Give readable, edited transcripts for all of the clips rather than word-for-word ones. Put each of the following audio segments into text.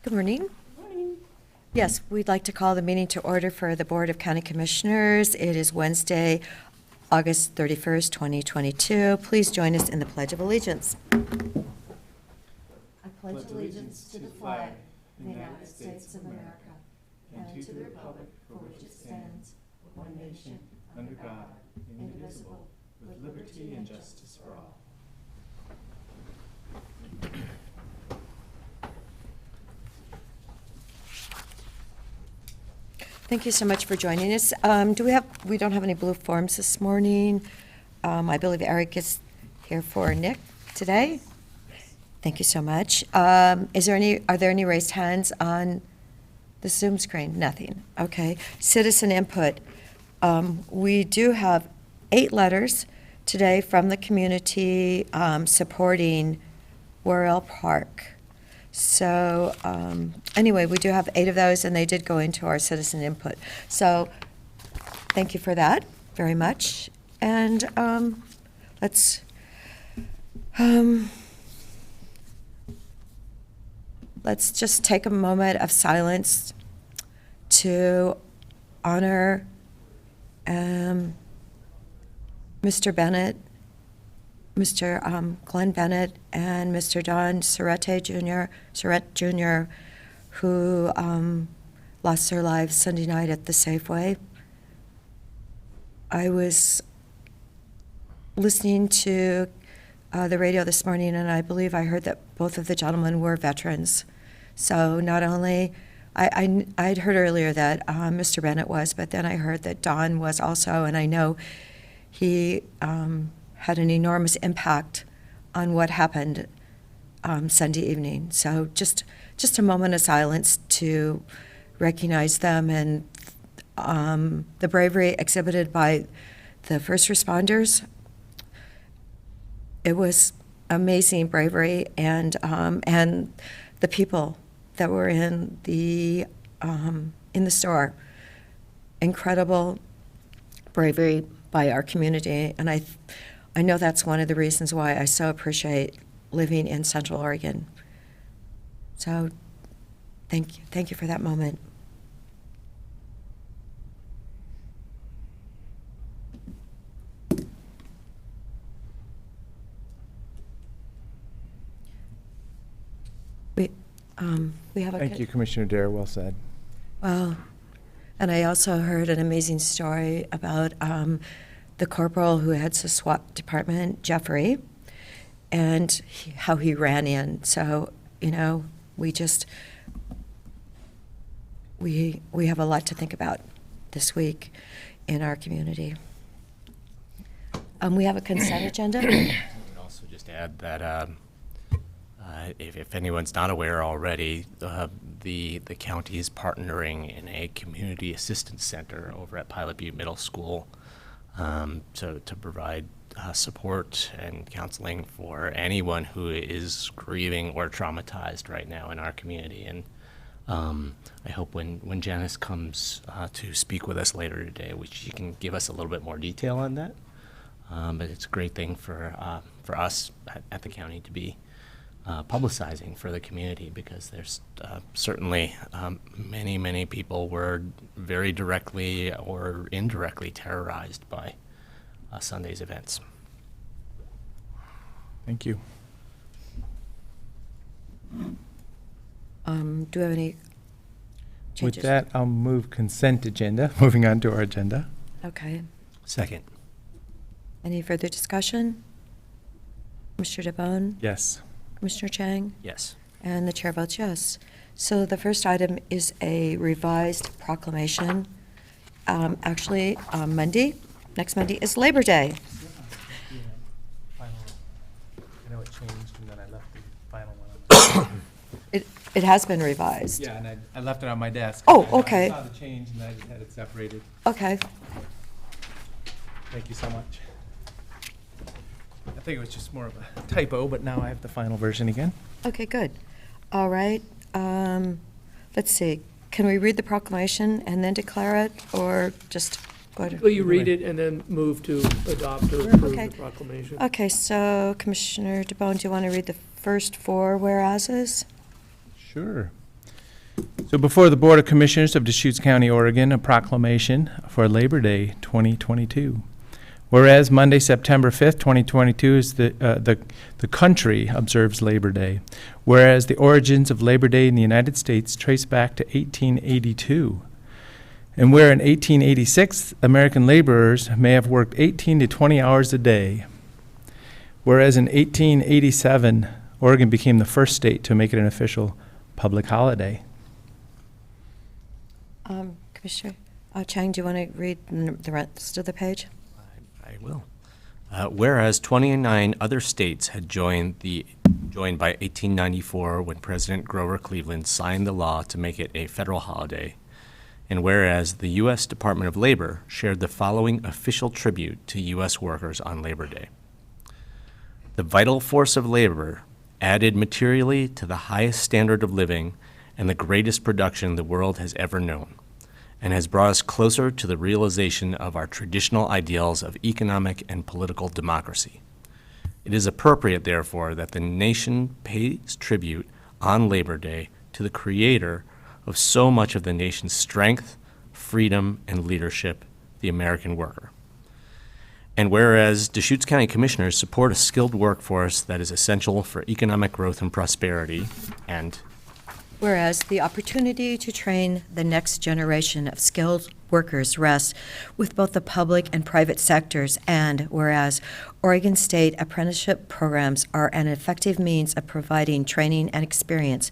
Good morning. Yes, we'd like to call the meeting to order for the Board of County Commissioners. It is Wednesday, August 31st, 2022. Please join us in the Pledge of Allegiance. I pledge allegiance to the flag of the United States of America and to the republic for which it stands, one nation, under God, indivisible, with liberty and justice for all. Thank you so much for joining us. We don't have any blue forms this morning. I believe Eric is here for Nick today. Thank you so much. Are there any raised hands on the Zoom screen? Nothing. Okay. Citizen input. We do have 8 letters today from the community supporting Worrell Park. So anyway, we do have 8 of those, and they did go into our citizen input. So thank you for that very much. And let's just take a moment of silence to honor Mr. Bennett, Mr. Glenn Bennett, and Mr. Don Surrett Jr., who lost their lives Sunday night at the Safeway. I was listening to the radio this morning, and I believe I heard that both of the gentlemen were veterans. So not only, I'd heard earlier that Mr. Bennett was, but then I heard that Don was also, and I know he had an enormous impact on what happened Sunday evening. So just a moment of silence to recognize them and the bravery exhibited by the first responders. It was amazing bravery, and the people that were in the store. Incredible bravery by our community, and I know that's one of the reasons why I so appreciate living in Central Oregon. So thank you for that moment. We have a Thank you, Commissioner Dare. Well said. Well, and I also heard an amazing story about the corporal who heads the SWAT department, Jeffrey, and how he ran in. So, we have a lot to think about this week in our community. We have a consent agenda. I would also just add that if anyone's not aware already, the county is partnering in a community assistance center over at Pilot Butte Middle School to provide support and counseling for anyone who is grieving or traumatized right now in our community. And I hope when Janice comes to speak with us later today, she can give us a little bit more detail on that. But it's a great thing for us at the county to be publicizing for the community, because there's certainly many people were very directly or indirectly terrorized by Sunday's events. Thank you. Do we have any changes? With that, I'll move consent agenda. Moving on to our agenda. Okay. Second. Any further discussion? Mr. DeBonne? Yes. Commissioner Chang? Yes. And the chair votes yes. So the first item is a revised proclamation. Actually, next Monday is Labor Day. I know it changed, and then I left the final one on my It has been revised. Yeah, and I left it on my desk. Oh, And okay. I saw the change, and I just had it separated. Okay. Thank you so much. I think it was just more of a typo, but now I have the final version again. Okay, good. All right. Let's see. Can we read the proclamation and then declare it, or just go ahead? Will you read it and then move to adopt or approve Okay. the proclamation? Okay, so Commissioner DeBonne, do you want to read the first 4 whereases? Sure. So before the Board of Commissioners of Deschutes County, Oregon, a proclamation for Labor Day 2022. Whereas Monday, September 5th, 2022 is the country observes Labor Day. Whereas the origins of Labor Day in the United States trace back to 1882. And where in 1886, American laborers may have worked 18 to 20 hours a day. Whereas in 1887, Oregon became the first state to make it an official public holiday. Commissioner Chang, do you want to read the rest of the page? I will. Whereas 29 other states had joined by 1894 when President Grover Cleveland signed the law to make it a federal holiday, and whereas the U.S. Department of Labor shared the following official tribute to U.S. workers on Labor Day. The vital force of labor added materially to the highest standard of living and the greatest production the world has ever known, and has brought us closer to the realization of our traditional ideals of economic and political democracy. It is appropriate, therefore, that the nation pays tribute on Labor Day to the creator of so much of the nation's strength, freedom, and leadership, the American worker. And whereas Deschutes County Commissioners support a skilled workforce that is essential for economic growth and prosperity, and Whereas the opportunity to train the next generation of skilled workers rests with both the public and private sectors, and whereas Oregon State apprenticeship programs are an effective means of providing training and experience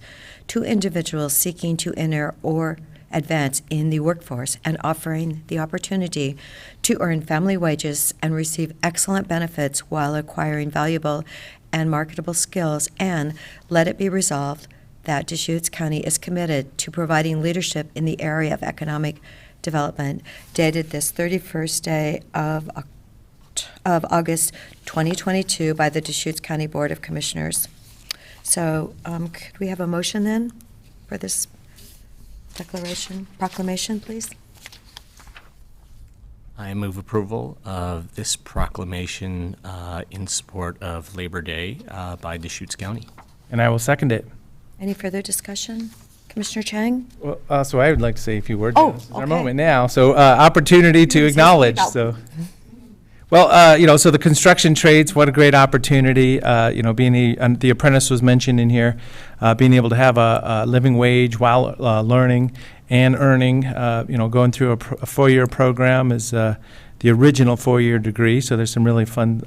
to individuals seeking to enter or advance in the workforce and offering the opportunity to earn family wages and receive excellent benefits while acquiring valuable and marketable skills, and let it be resolved that Deschutes County is committed to providing leadership in the area of economic development, dated this 31st day of August 2022 by the Deschutes County Board of Commissioners. So could we have a motion then for this proclamation, please? I move approval of this proclamation in support of Labor Day by Deschutes County. And I will second it. Any further discussion? Commissioner Chang? Well, so I would like to say a few words. Oh, This is our okay. moment now. So opportunity to Yes, acknowledge. yes, So, well, so the construction trades, what a great opportunity. Being the apprentice was mentioned in here, being able to have a living wage while learning and earning. Going through a 4-year program is the original 4-year degree. So there's some really fun,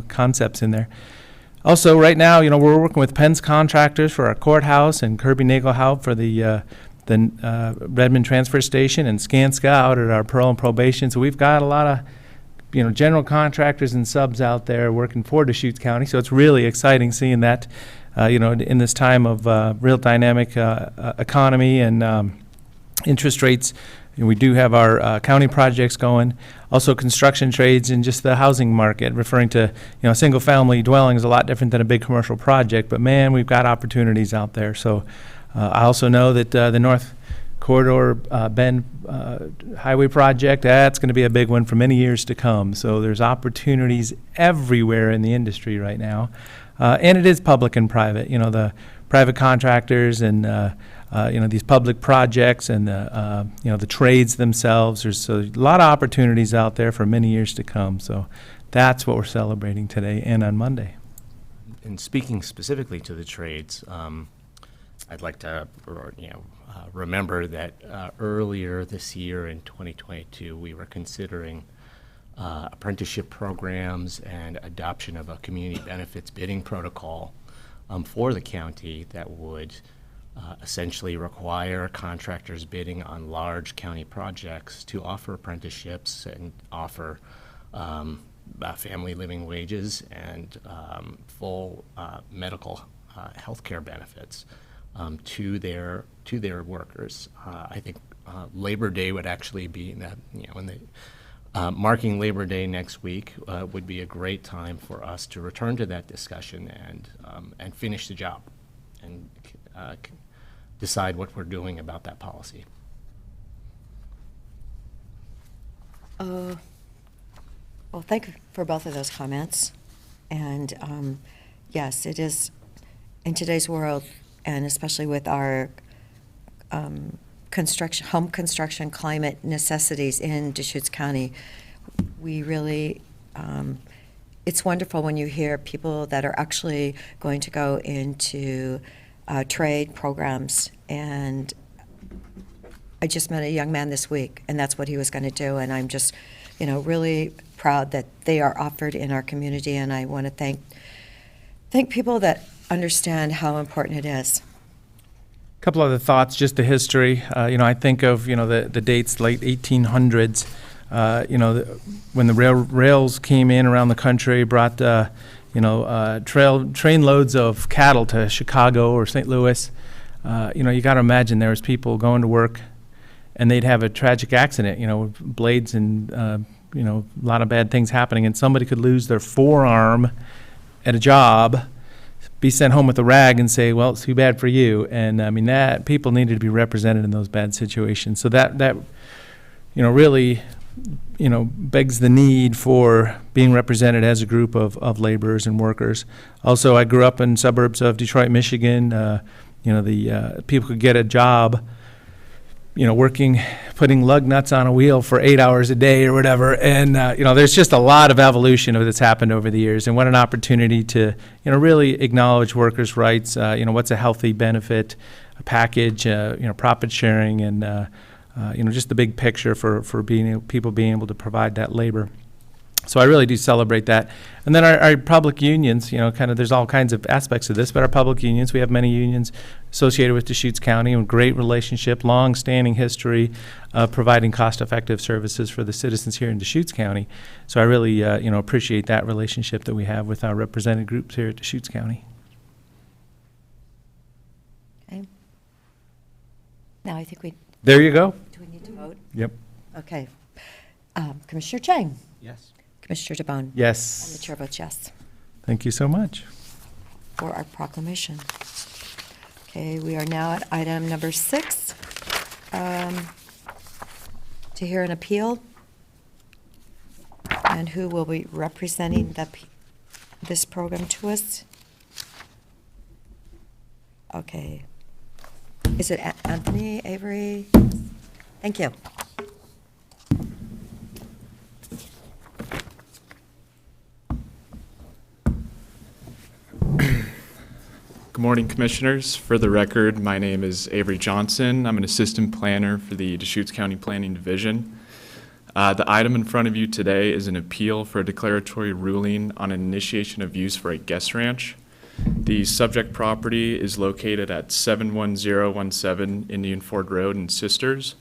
concepts in there. Also, right now, we're working with Penn's Contractors for our courthouse and Kirby Nagelhout for the Redmond Transfer Station, and Skanska out at our parole and probation. So we've got a lot of, general contractors and subs out there working for Deschutes County. So it's really exciting seeing that, in this time of real dynamic economy and interest rates. We do have our county projects going, also construction trades and just the housing market, referring to, single-family dwelling is a lot different than a big commercial project, but man, we've got opportunities out there. So I also know that the North Corridor Bend Highway project, that's going to be a big one for many years to come. So there's opportunities everywhere in the industry right now. And it is public and private, the private contractors and these public projects and the trades themselves. There's a lot of opportunities out there for many years to come. So that's what we're celebrating today and on Monday. And speaking specifically to the trades, I'd like to remember that earlier this year in 2022, we were considering apprenticeship programs and adoption of a community benefits bidding protocol for the county that would essentially require contractors bidding on large county projects to offer apprenticeships and offer family living wages and full medical health care benefits to their workers. I think Labor Day would actually be marking Labor Day next week would be a great time for us to return to that discussion and finish the job and decide what we're doing about that policy. Well, thank you for both of those comments. And yes, it is in today's world, and especially with our home construction climate necessities in Deschutes County. We really, it's wonderful when you hear people that are actually going to go into trade programs. And I just met a young man this week, and that's what he was going to do. And I'm just, really proud that they are offered in our community. And I want to thank people that understand how important it is. A couple other thoughts, just the history. I think of, the dates, late 1800s, when the rails came in around the country, brought, train loads of cattle to Chicago or St. Louis. You got to imagine there was people going to work and they'd have a tragic accident, blades and, a lot of bad things happening, and somebody could lose their forearm at a job, be sent home with a rag and say, well, it's too bad for you. And that people needed to be represented in those bad situations. So that really, begs the need for being represented as a group of laborers and workers. Also, I grew up in suburbs of Detroit, Michigan. The people could get a job, working, putting lug nuts on a wheel for 8 hours a day or whatever. And, there's just a lot of evolution that's happened over the years. And what an opportunity to, really acknowledge workers' rights, what's a healthy benefit package, profit sharing, and, just the big picture for people being able to provide that labor. So I really do celebrate that. And then our public unions, there's all kinds of aspects of this, but our public unions, we have many unions associated with Deschutes County, and great relationship, long-standing history of providing cost-effective services for the citizens here in Deschutes County. So I really, appreciate that relationship that we have with our represented groups here at Deschutes County. Okay. Now I think There you go. do we need to vote? Yep. Okay. Commissioner Chang, Yes. Commissioner DeBonne. And the Yes. chair votes yes Thank you so much. for our proclamation. Okay, we are now at item number 6, to hear an appeal. And who will be representing this program to us? Okay. Is it Anthony Avery? Thank you. Good morning, Commissioners. For the record, my name is Avery Johnson. I'm an assistant planner for the Deschutes County Planning Division. The item in front of you today is an appeal for a declaratory ruling on an initiation of use for a guest ranch. The subject property is located at 71017 Indian Ford Road in Sisters.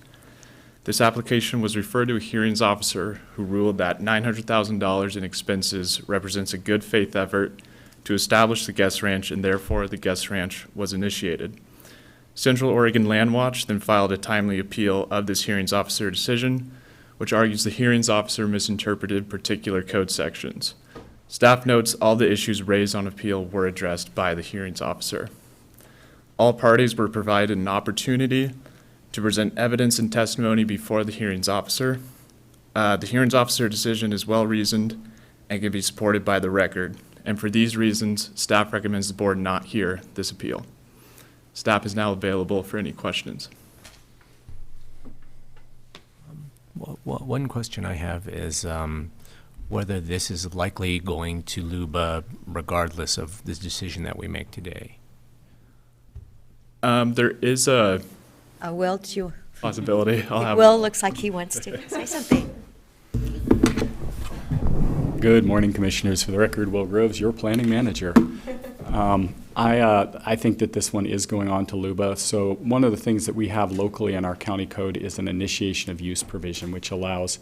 This application was referred to a hearings officer who ruled that $900,000 in expenses represents a good faith effort to establish the guest ranch, and therefore the guest ranch was initiated. Central Oregon Land Watch then filed a timely appeal of this hearings officer decision, which argues the hearings officer misinterpreted particular code sections. Staff notes all the issues raised on appeal were addressed by the hearings officer. All parties were provided an opportunity to present evidence and testimony before the hearings officer. The hearings officer decision is well-reasoned and can be supported by the record. And for these reasons, staff recommends the board not hear this appeal. Staff is now available for any questions. One question I have is whether this is likely going to LUBA regardless of the decision that we make today. There is a Will, do you? possibility. Will looks like he wants to say something. Good morning, Commissioners. For the record, Will Groves, your planning manager. I think that this one is going on to LUBA. So one of the things that we have locally in our county code is an initiation of use provision, which allows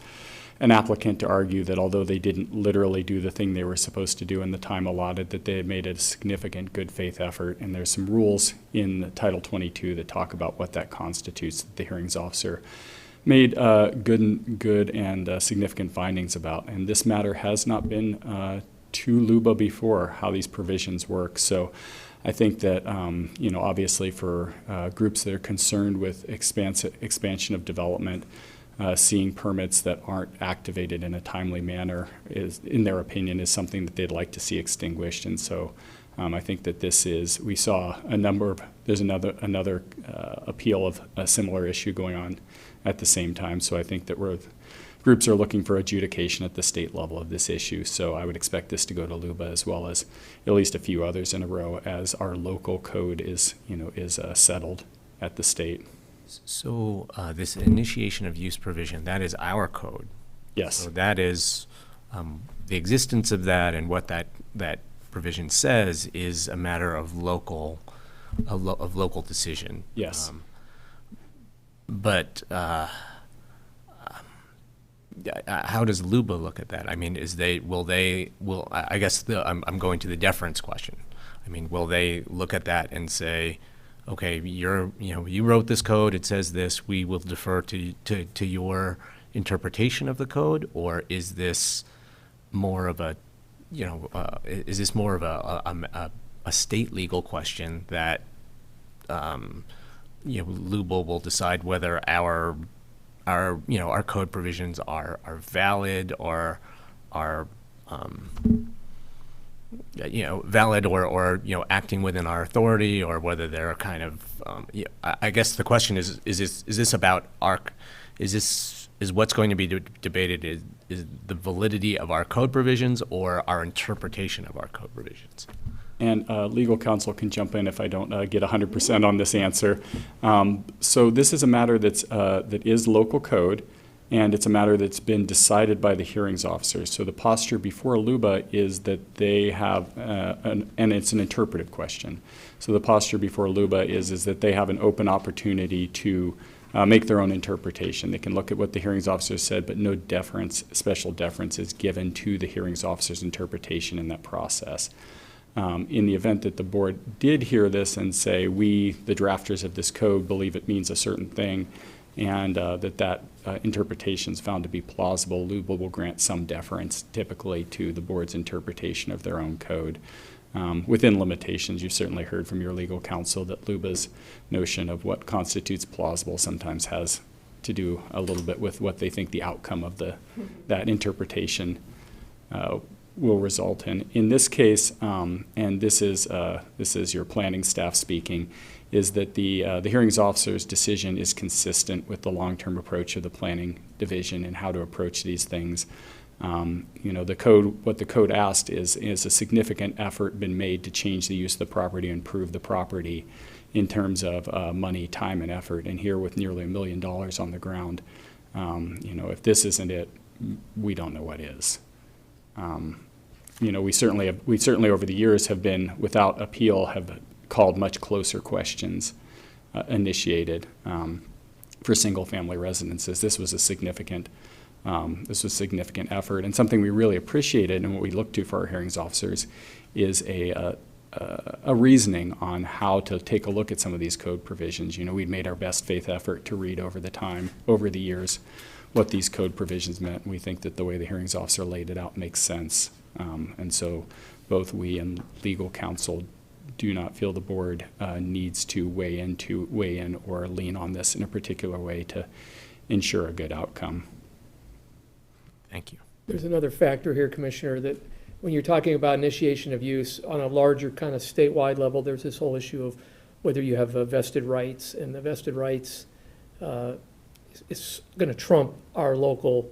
an applicant to argue that although they didn't literally do the thing they were supposed to do in the time allotted, that they made a significant good faith effort. And there's some rules in Title 22 that talk about what that constitutes, that the hearings officer made good and significant findings about. And this matter has not been to LUBA before, how these provisions work. So I think that, obviously for groups that are concerned with expansion of development, seeing permits that aren't activated in a timely manner is, in their opinion, is something that they'd like to see extinguished. And so I think that we saw there's another appeal of a similar issue going on at the same time. So I think that groups are looking for adjudication at the state level of this issue. So I would expect this to go to LUBA as well as at least a few others in a row as our local code is settled at the state. So this initiation of use provision, that is our code. Yes. So that is the existence of that, and what that provision says is a matter of local decision. Yes. But how does LUBA look at that? I mean, I guess I'm going to the deference question. I mean, will they look at that and say, okay, you wrote this code, it says this, we will defer to your interpretation of the code? Or is this more of a state legal question that LUBA will decide whether our code provisions are valid or are valid or acting within our authority, or whether they're kind of I guess the question is this about is what's going to be debated is the validity of our code provisions or our interpretation of our code provisions? And legal counsel can jump in if I don't get 100% on this answer. So this is a matter that is local code, and it's a matter that's been decided by the hearings officers. So the posture before LUBA is that they have, and it's an interpretive question. So the posture before LUBA is that they have an open opportunity to make their own interpretation. They can look at what the hearings officer said, but no special deference is given to the hearings officer's interpretation in that process. In the event that the board did hear this and say, we, the drafters of this code, believe it means a certain thing, and that interpretation is found to be plausible, LUBA will grant some deference typically to the board's interpretation of their own code. Within limitations, you've certainly heard from your legal counsel that LUBA's notion of what constitutes plausible sometimes has to do a little bit with what they think the outcome of that interpretation will result in. In this case, and this is your planning staff speaking, is that the hearings officer's decision is consistent with the long-term approach of the planning division and how to approach these things. What the code asked is a significant effort been made to change the use of the property and improve the property in terms of money, time, and effort. And here, with nearly $1 million on the ground, if this isn't it, we don't know what is. We certainly over the years have been, without appeal, have called much closer questions initiated for single-family residences. This was a significant effort, and something we really appreciated, and what we look to for our hearings officers is a reasoning on how to take a look at some of these code provisions. We'd made our best faith effort to read over the years, what these code provisions meant, and we think that the way the hearings officer laid it out makes sense. And so both we and legal counsel do not feel the board needs to weigh in or lean on this in a particular way to ensure a good outcome. Thank you. There's another factor here, Commissioner, that when you're talking about initiation of use on a larger kind of statewide level, there's this whole issue of whether you have vested rights, and the vested rights is going to trump our local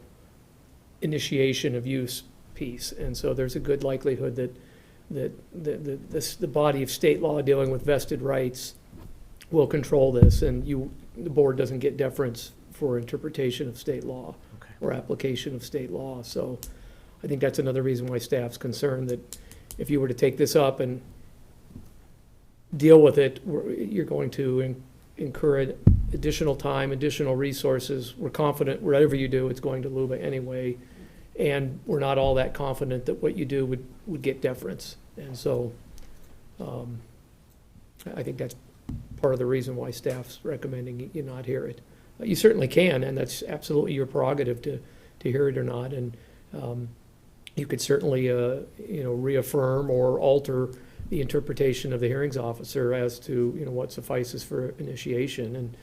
initiation of use piece. And so there's a good likelihood that the body of state law dealing with vested rights will control this, and the board doesn't get deference for interpretation of state law or application of state law. So I think that's another reason why staff's concerned that if you were to take this up and deal with it, you're going to incur additional time, additional resources. We're confident whatever you do, it's going to LUBA anyway, and we're not all that confident that what you do would get deference. And so I think that's part of the reason why staff's recommending you not hear it. You certainly can, and that's absolutely your prerogative to hear it or not. And you could certainly reaffirm or alter the interpretation of the hearings officer as to what suffices for initiation. And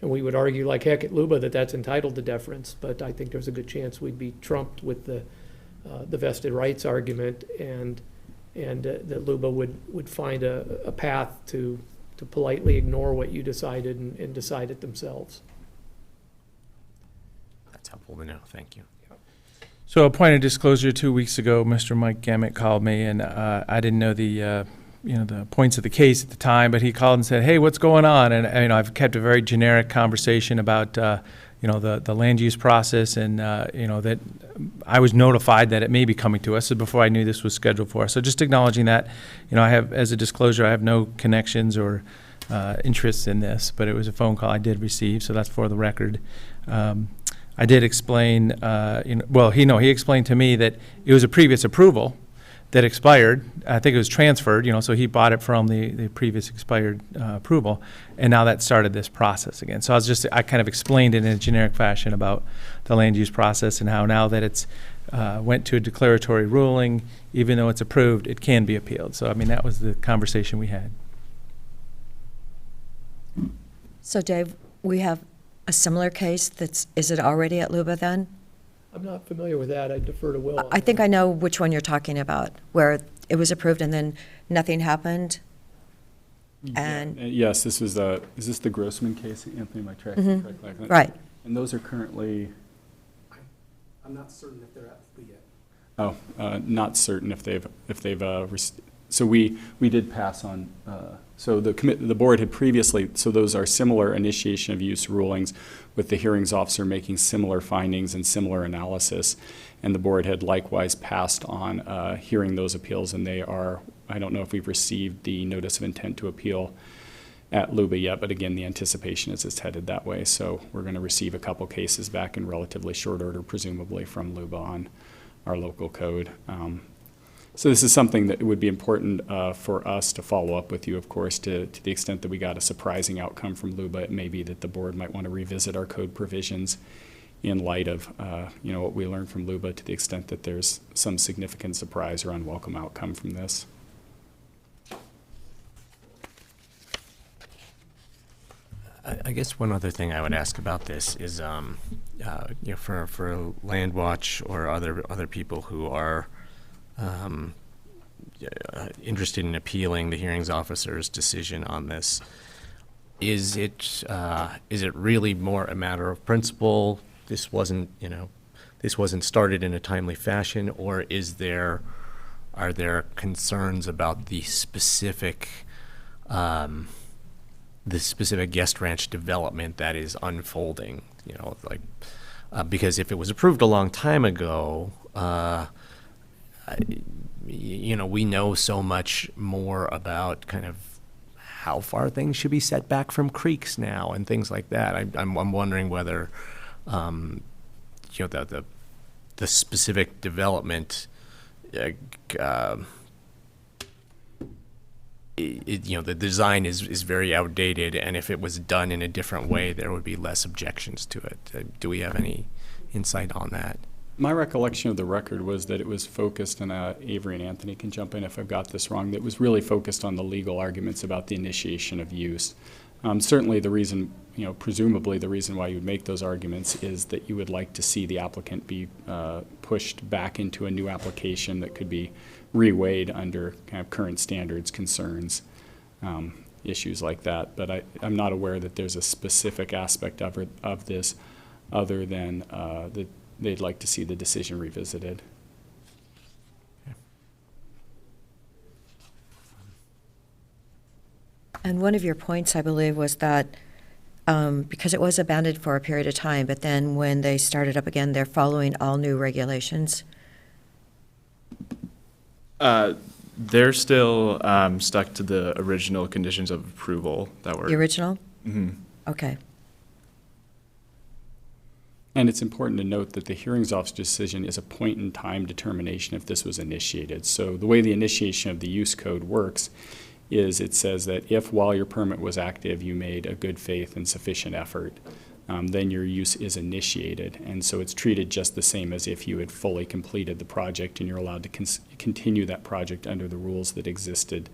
we would argue like heck at LUBA that that's entitled to deference, but I think there's a good chance we'd be trumped with the vested rights argument, and and that Luba would find a path to politely ignore what you decided and decide it themselves. That's helpful to know. Thank you. So a point of disclosure, 2 weeks ago, Mr. Mike Gamet called me, and I didn't know the the points of the case at the time, but he called and said, "Hey, what's going on?" And I've kept a very generic conversation about the land use process, and that I was notified that it may be coming to us before I knew this was scheduled for us. So just acknowledging that, I have, as a disclosure, I have no connections or interests in this, but it was a phone call I did receive, so that's for the record. I did explain, he explained to me that it was a previous approval that expired. I think it was transferred, so he bought it from the previous expired approval, and now that started this process again. So I kind of explained it in a generic fashion about the land use process and how now that it's went to a declaratory ruling, even though it's approved, it can be appealed. So, that was the conversation we had. So Dave, we have a similar case is it already at Luba then? I'm not familiar with that. I defer to Will. I think I know which one you're talking about, where it was approved and then nothing happened. And Yes, is this the Grossman case, Anthony, am I correct? right. And those are currently, I'm not certain if they're at the yet. not certain if they've so we did pass on, so the board had previously, so those are similar initiation of use rulings with the hearings officer making similar findings and similar analysis. And the board had likewise passed on hearing those appeals, and they are, I don't know if we've received the notice of intent to appeal at Luba yet, but again, the anticipation is it's headed that way. So we're going to receive a couple cases back in relatively short order, presumably from Luba on our local code. So this is something that would be important for us to follow up with you, of course, to the extent that we got a surprising outcome from Luba. It may be that the board might want to revisit our code provisions in light of what we learned from Luba, to the extent that there's some significant surprise or unwelcome outcome from this. I guess one other thing I would ask about this is, for Land Watch or other people who are interested in appealing the hearings officer's decision on this, is it really more a matter of principle? This wasn't started in a timely fashion, or are there concerns about the specific guest ranch development that is unfolding? Because if it was approved a long time ago, we know so much more about kind of how far things should be set back from creeks now and things like that. I'm wondering whether, the specific development, the design is very outdated, and if it was done in a different way, there would be less objections to it. Do we have any insight on that? My recollection of the record was that it was focused, and Avery and Anthony can jump in if I've got this wrong, that it was really focused on the legal arguments about the initiation of use. Certainly the reason, presumably the reason why you would make those arguments is that you would like to see the applicant be pushed back into a new application that could be reweighed under kind of current standards, concerns, issues like that. But I'm not aware that there's a specific aspect of this other than that they'd like to see the decision revisited. And one of your points, I believe, was that because it was abandoned for a period of time, but then when they started up again, they're following all new regulations. They're still stuck to the original conditions of approval that were. The original? Mm-hmm. Okay. And it's important to note that the hearings officer's decision is a point-in-time determination if this was initiated. So the way the initiation of the use code works is it says that if while your permit was active you made a good faith and sufficient effort, then your use is initiated. And so it's treated just the same as if you had fully completed the project, and you're allowed to continue that project under the rules that existed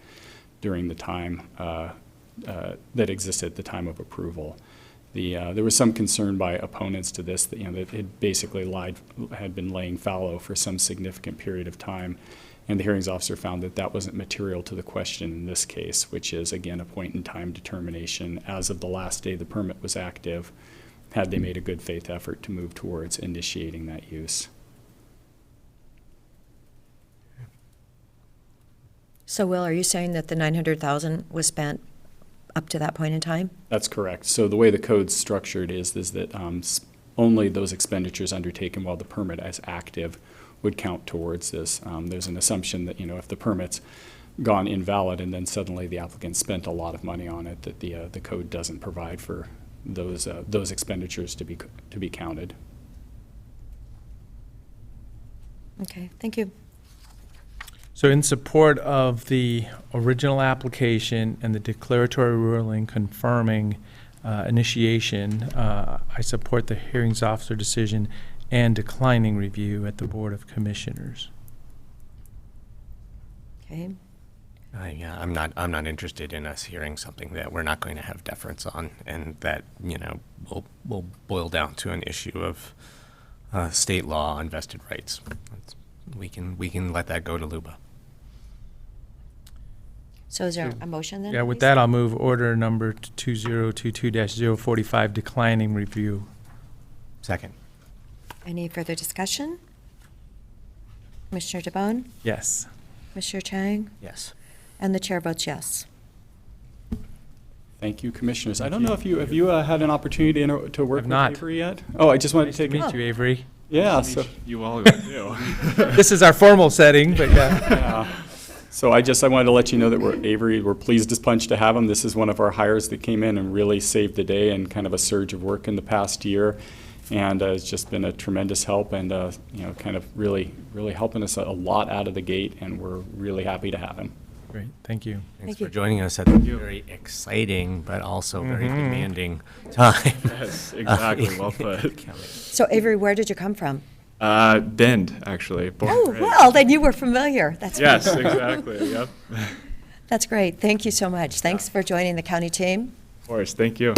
during the time that existed at the time of approval. There was some concern by opponents to this that that it basically had been laying fallow for some significant period of time, And the hearings officer found that that wasn't material to the question in this case, which is, again, a point-in-time determination as of the last day the permit was active, had they made a good faith effort to move towards initiating that use. So Will, are you saying that the 900,000 was spent up to that point in time? That's correct. So the way the code's structured is that only those expenditures undertaken while the permit is active would count towards this. There's an assumption that, if the permit's gone invalid and then suddenly the applicant spent a lot of money on it, that the code doesn't provide for those expenditures to be counted. Okay, thank you. So in support of the original application and the declaratory ruling confirming initiation, I support the hearings officer decision and declining review at the Board of Commissioners. Okay, Yeah, I'm not interested in us hearing something that we're not going to have deference on, and that will boil down to an issue of state law on vested rights. We can let that go to LUBA. so is there a motion then? Yeah, with please? that, I'll move order number 2022-045, declining review. Second. Any further discussion? Commissioner DeBonne, Yes. Commissioner Chang, Yes. and the chair votes yes. Thank you, Commissioners. I don't know if you have had an opportunity to work I've with not. Avery yet? Oh, I just wanted Nice to to take meet you, Avery. Yeah, so. You all do. This is our formal setting, but yeah. Yeah. So I wanted to let you know that we're pleased as punch to have him. This is one of our hires that came in and really saved the day and kind of a surge of work in the past year. And it's just been a tremendous help and, kind of really helping us a lot out of the gate, and we're really happy to have him. Great, thank you. Thanks Thank for you. joining us at this very exciting but also very demanding time. Yes, exactly. Well put. So Avery, where did you come from? Bend, actually. Born and Oh, raised. well, then you were familiar. That's Yes, great. exactly. Yep. That's great. Thank you so much. Thanks for joining the county team. Of course. Thank you.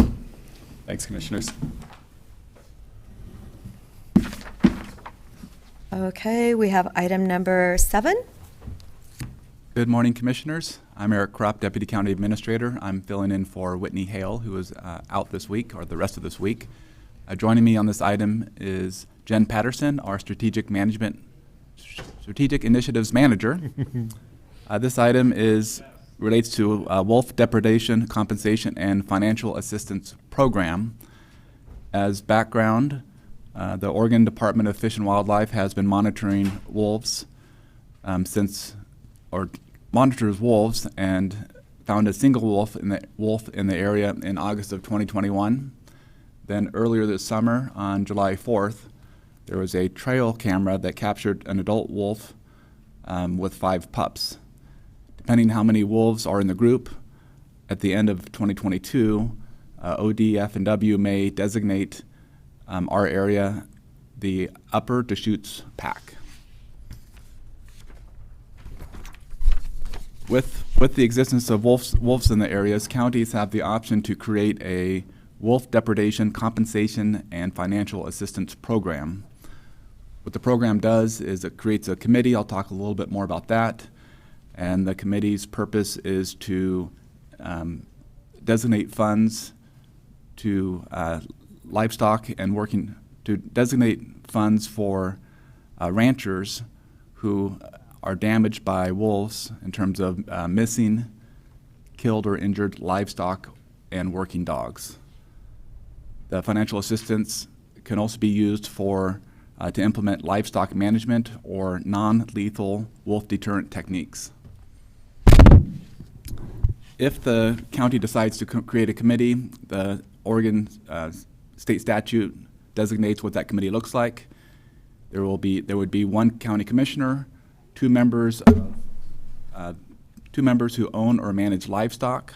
Thanks, Commissioners. Okay, we have item number 7. Good morning, Commissioners. I'm Eric Kropp, Deputy County Administrator. I'm filling in for Whitney Hale, who is out this week, or the rest of this week. Joining me on this item is Jen Patterson, our Strategic Initiatives Manager. This item relates to wolf depredation, compensation, and financial assistance program. As background, the Oregon Department of Fish and Wildlife has been monitoring wolves monitors wolves and found a single wolf in the area in August of 2021. Then earlier this summer, on July 4th, there was a trail camera that captured an adult wolf with 5 pups. Depending how many wolves are in the group, at the end of 2022, ODF&W may designate our area the Upper Deschutes Pack. With the existence of wolves in the areas, counties have the option to create a wolf depredation compensation and financial assistance program. What the program does is it creates a committee. I'll talk a little bit more about that. And the committee's purpose is to designate funds to livestock and to designate funds for ranchers who are damaged by wolves in terms of missing, killed, or injured livestock and working dogs. The financial assistance can also be used to implement livestock management or non-lethal wolf deterrent techniques. If the county decides to create a committee, the Oregon state statute designates what that committee looks like. There would be one county commissioner, 2 members who own or manage livestock,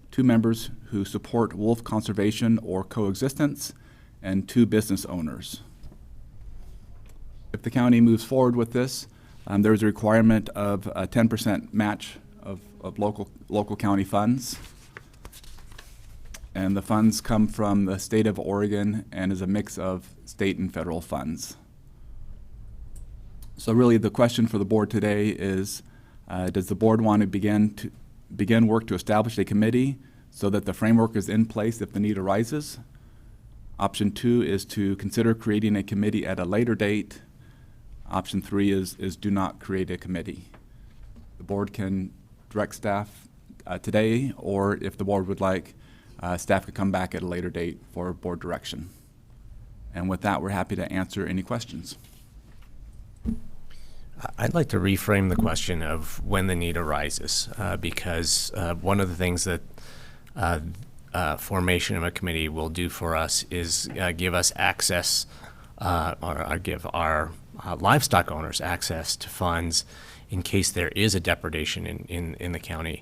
2 members who support wolf conservation or coexistence, and 2 business owners. If the county moves forward with this, there's a requirement of a 10% match of local county funds. And the funds come from the state of Oregon and is a mix of state and federal funds. So really, the question for the board today is, does the board want to begin work to establish a committee so that the framework is in place if the need arises? Option 2 is to consider creating a committee at a later date. Option 3 is do not create a committee. The board can direct staff today, or if the board would like, staff could come back at a later date for board direction. And with that, we're happy to answer any questions. I'd like to reframe the question of when the need arises, because one of the things that formation of a committee will do for us is give us access, or give our livestock owners access to funds in case there is a depredation in the county.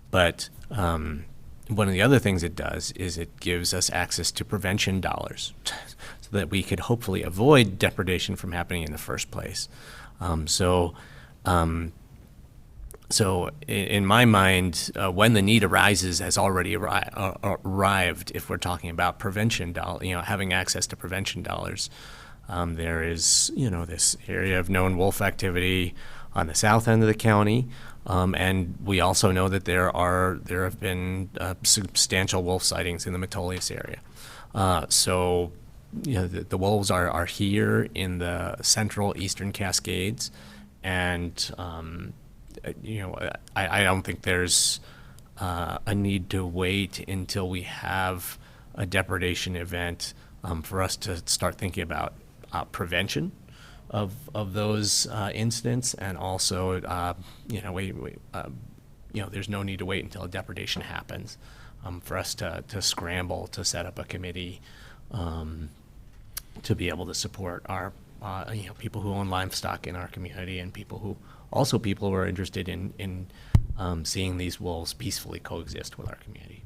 But one of the other things it does is it gives us access to prevention dollars so that we could hopefully avoid depredation from happening in the first place. So in my mind, when the need arises has already arrived. If we're talking about prevention having access to prevention dollars, there is this area of known wolf activity on the south end of the county, and we also know that there have been substantial wolf sightings in the Metolius area. So the wolves are here in the central eastern Cascades, and I don't think there's a need to wait until we have a depredation event for us to start thinking about prevention of those incidents, and also there's no need to wait until a depredation happens for us to scramble to set up a committee to be able to support our people who own livestock in our community, and people who are interested in seeing these wolves peacefully coexist with our community.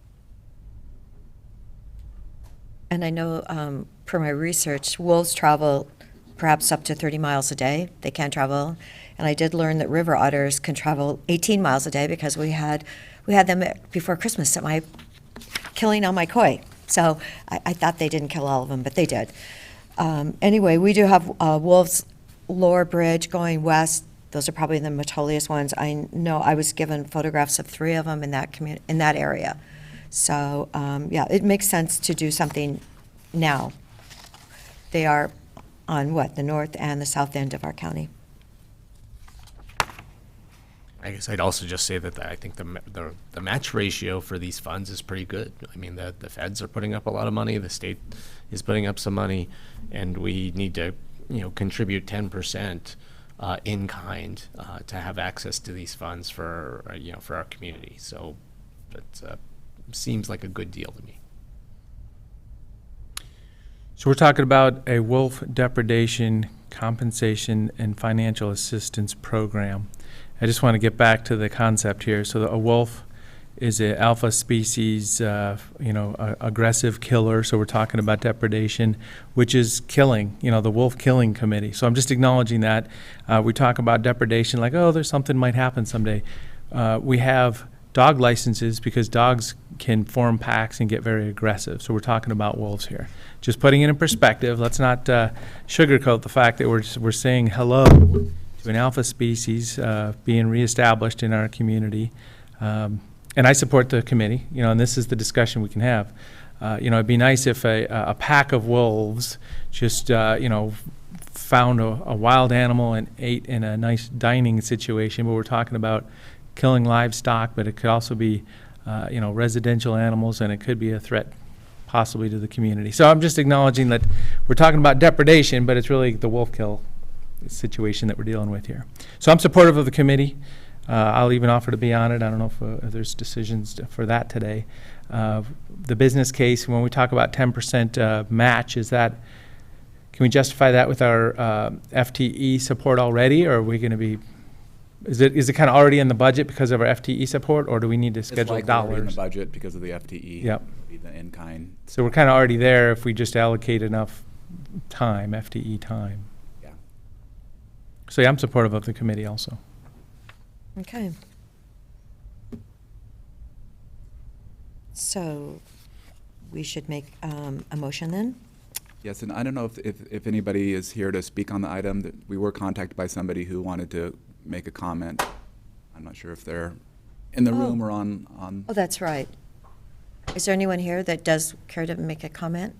And I know per my research, wolves travel perhaps up to 30 miles a day. They can travel. And I did learn that river otters can travel 18 miles a day, because we had them before Christmas at my killing on my koi. So I thought they didn't kill all of them, but they did. Anyway, we do have Wolves Lower Bridge going west. Those are probably the Metolius ones. I know I was given photographs of 3 of them in that area. So yeah, it makes sense to do something now. They are on the north and the south end of our county. I guess I'd also just say that I think the match ratio for these funds is pretty good. I mean, the feds are putting up a lot of money, the state is putting up some money, and we need to contribute 10% in kind to have access to these funds for our community. So it seems like a good deal to me. So we're talking about a wolf depredation compensation and financial assistance program. I just want to get back to the concept here. So a wolf is an alpha species, aggressive killer. So we're talking about depredation, which is killing, the wolf killing committee. So I'm just acknowledging that. We talk about depredation like, oh, there's something might happen someday. We have dog licenses because dogs can form packs and get very aggressive. So we're talking about wolves here. Just putting it in perspective. Let's not sugarcoat the fact that we're saying hello to an alpha species being reestablished in our community. And I support the committee, and this is the discussion we can have. It'd be nice if a pack of wolves just, found a wild animal and ate in a nice dining situation, but we're talking about killing livestock, but it could also be, residential animals, and it could be a threat possibly to the community. So I'm just acknowledging that we're talking about depredation, but it's really the wolf kill situation that we're dealing with here. So I'm supportive of the committee. I'll even offer to be on it. I don't know if there's decisions for that today. The business case, when we talk about 10% match, can we justify that with our FTE support already, or are we going to be, is it kind of already in the budget because of our FTE support, or do we need to schedule It's likely already in the dollars? budget because of the FTE. Yep. Be the in-kind. So we're kind of already there if we just allocate enough time, FTE time. Yeah. So yeah, I'm supportive of the committee also. Okay. So we should make a motion then? Yes, and I don't know if anybody is here to speak on the item. That we were contacted by somebody who wanted to make a comment. I'm not sure if they're in the room or on. Oh, that's right. Is there anyone here that does care to make a comment?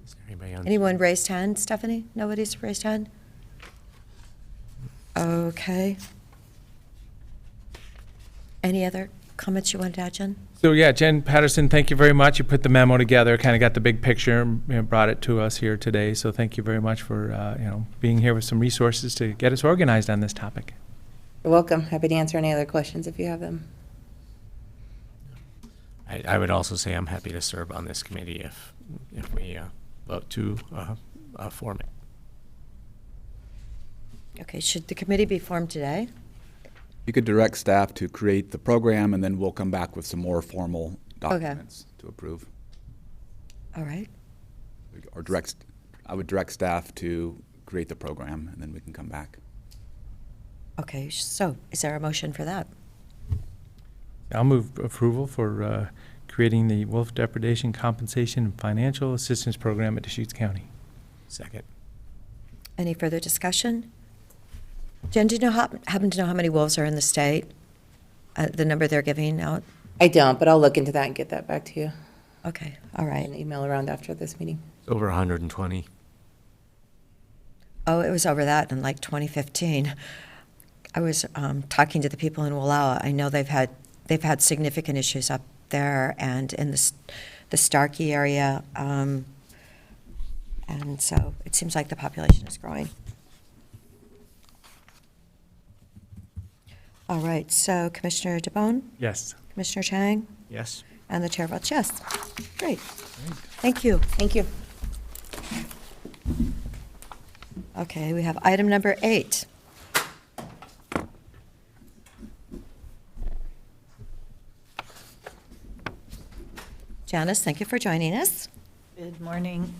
Is there anybody on? Anyone raised hand, Stephanie? Nobody's raised hand? Okay. Any other comments you wanted to add, Jen? So yeah, Jen Patterson, thank you very much. You put the memo together, kind of got the big picture, and brought it to us here today. So thank you very much for being here with some resources to get us organized on this topic. You're welcome. Happy to answer any other questions if you have them. I would also say I'm happy to serve on this committee if we vote to form it. Okay, should the committee be formed today? You could direct staff to create the program, and then we'll come back with some more formal documents to approve. All right. Or I would direct staff to create the program, and then we can come back. Okay, so is there a motion for that? I'll move approval for creating the Wolf Depredation Compensation and Financial Assistance Program at Deschutes County. Second. Any further discussion? Jen, do you happen to know how many wolves are in the state? The number they're giving out? I don't, but I'll look into that and get that back to you. Okay, all right. And email around after this meeting. It's over 120. Oh, it was over that in like 2015. I was talking to the people in Wallowa. I know they've had significant issues up there and in the Starkey area, and so it seems like the population is growing. All right, so Commissioner DeBonne, Yes. Commissioner Chang, Yes. and the chair votes yes. Great. Thank you. Thank you. Okay, we have item number 8. Janice, thank you for joining us. Good morning.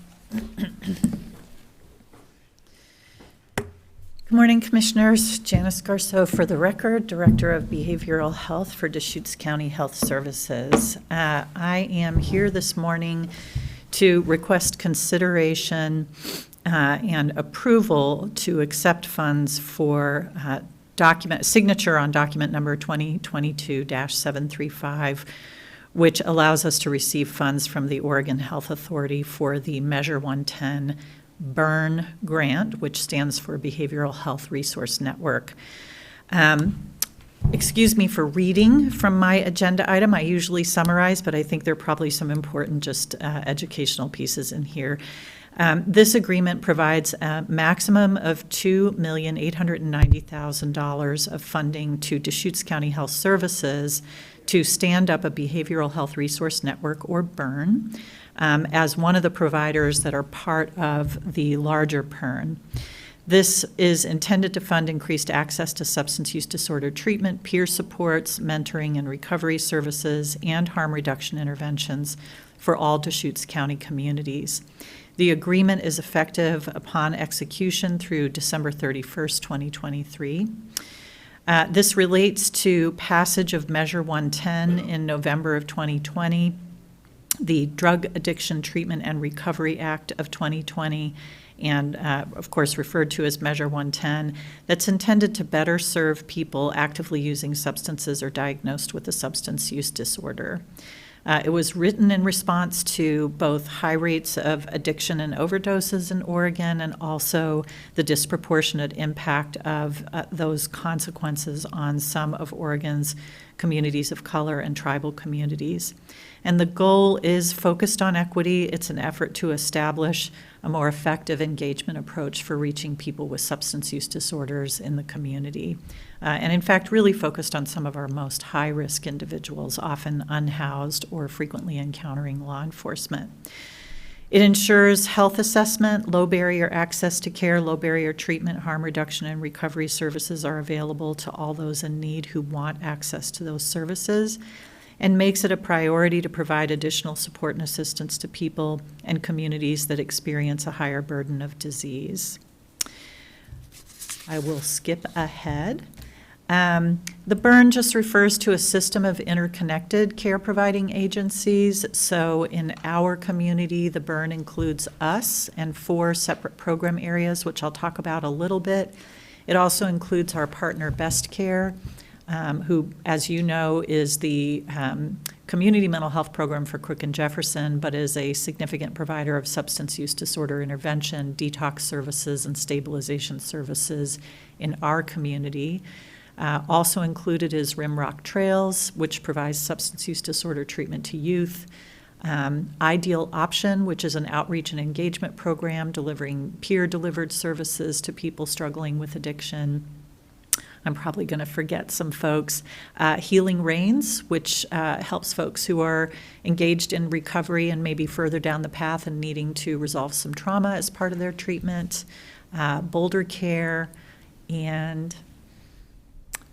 Good morning, Commissioners. Janice Garceau for the record, Director of Behavioral Health for Deschutes County Health Services. I am here this morning to request consideration and approval to accept funds for signature on document number 2022-735, which allows us to receive funds from the Oregon Health Authority for the Measure 110 BERN grant, which stands for Behavioral Health Resource Network. Excuse me for reading from my agenda item. I usually summarize, but I think there are probably some important just educational pieces in here. This agreement provides a maximum of $2,890,000 of funding to Deschutes County Health Services to stand up a behavioral health resource network, or BERN, as one of the providers that are part of the larger PERN. This is intended to fund increased access to substance use disorder treatment, peer supports, mentoring and recovery services, and harm reduction interventions for all Deschutes County communities. The agreement is effective upon execution through December 31st, 2023. This relates to passage of Measure 110 in November of 2020, the Drug Addiction Treatment and Recovery Act of 2020, and of course referred to as Measure 110, that's intended to better serve people actively using substances or diagnosed with a substance use disorder. It was written in response to both high rates of addiction and overdoses in Oregon, and also the disproportionate impact of those consequences on some of Oregon's communities of color and tribal communities. And the goal is focused on equity. It's an effort to establish a more effective engagement approach for reaching people with substance use disorders in the community. And in fact, really focused on some of our most high-risk individuals, often unhoused or frequently encountering law enforcement. It ensures health assessment, low barrier access to care, low barrier treatment, harm reduction, and recovery services are available to all those in need who want access to those services, and makes it a priority to provide additional support and assistance to people and communities that experience a higher burden of disease. I will skip ahead. The BURN just refers to a system of interconnected care providing agencies. So in our community, the BURN includes us and 4 separate program areas, which I'll talk about a little bit. It also includes our partner Best Care, who, as you know, is the community mental health program for Crook and Jefferson, but is a significant provider of substance use disorder intervention, detox services, and stabilization services in our community. Also included is Rimrock Trails, which provides substance use disorder treatment to youth. Ideal Option, which is an outreach and engagement program delivering peer-delivered services to people struggling with addiction. I'm probably going to forget some folks. Healing Reins, which helps folks who are engaged in recovery and maybe further down the path and needing to resolve some trauma as part of their treatment. Boulder Care, and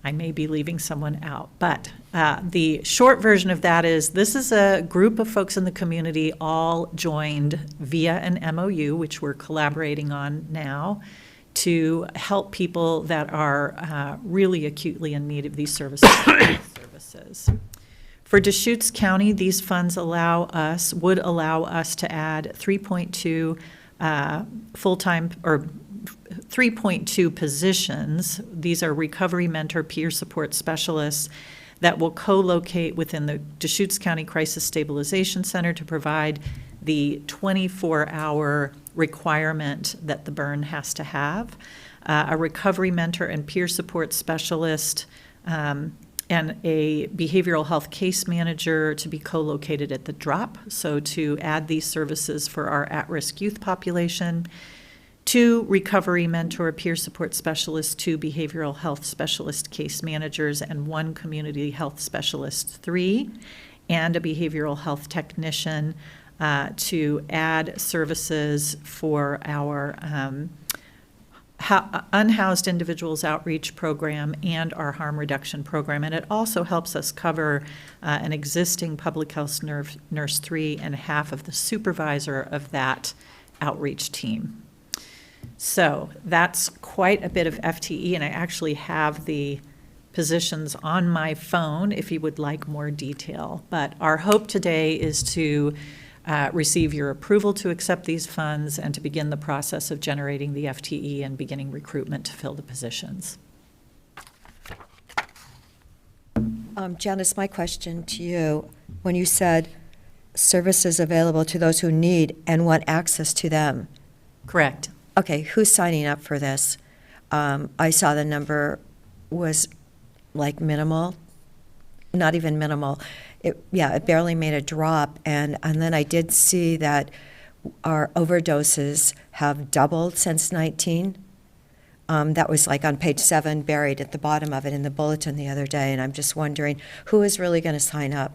I may be leaving someone out, but the short version of that is this is a group of folks in the community all joined via an MOU, which we're collaborating on now, to help people that are really acutely in need of these services. For Deschutes County, these funds would allow us to add 3.2 full-time or 3.2 positions. These are recovery mentor peer support specialists that will co-locate within the Deschutes County Crisis Stabilization Center to provide the 24-hour requirement that the BURN has to have. A recovery mentor and peer support specialist and a behavioral health case manager to be co-located at the DROP, so to add these services for our at-risk youth population. 2 recovery mentor peer support specialists, 2 behavioral health specialist case managers, and 1 community health specialist, 3, and a behavioral health technician to add services for our unhoused individuals outreach program and our harm reduction program. And it also helps us cover an existing public health nurse 3 and half of the supervisor of that outreach team. So that's quite a bit of FTE, and I actually have the positions on my phone if you would like more detail. But our hope today is to receive your approval to accept these funds and to begin the process of generating the FTE and beginning recruitment to fill the positions. Janice, my question to you, when you said services available to those who need and want access to them. Correct. Okay, who's signing up for this? I saw the number was like minimal, not even minimal. It barely made a drop. And then I did see that our overdoses have doubled since 19. That was like on page 7, buried at the bottom of it in the bulletin the other day. And I'm just wondering, who is really going to sign up?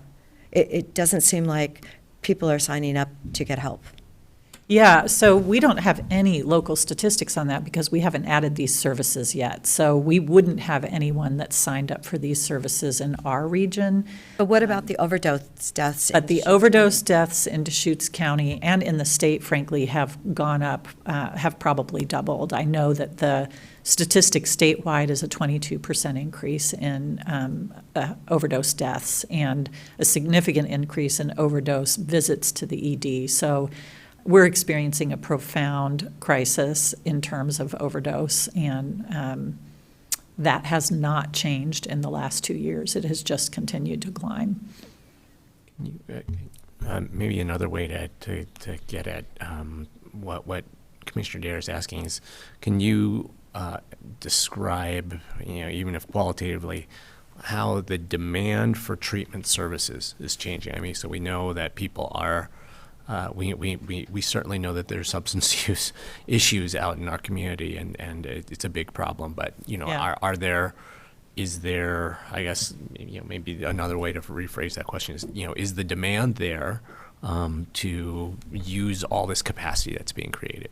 It doesn't seem like people are signing up to get help. Yeah, so we don't have any local statistics on that because we haven't added these services yet. So we wouldn't have anyone that's signed up for these services in our region. But what about the overdose deaths? But the overdose deaths in Deschutes County and in the state, frankly, have gone up, have probably doubled. I know that the statistic statewide is a 22% increase in overdose deaths and a significant increase in overdose visits to the ED. So we're experiencing a profound crisis in terms of overdose, and that has not changed in the last 2 years. It has just continued to climb. Can you, maybe another way to get at what Commissioner Dare is asking is, can you describe, even if qualitatively, how the demand for treatment services is changing? I mean, so we know that people are we certainly know that there's substance use issues out in our community, and it's a big problem. But is there? I guess maybe another way to rephrase that question is is the demand there to use all this capacity that's being created?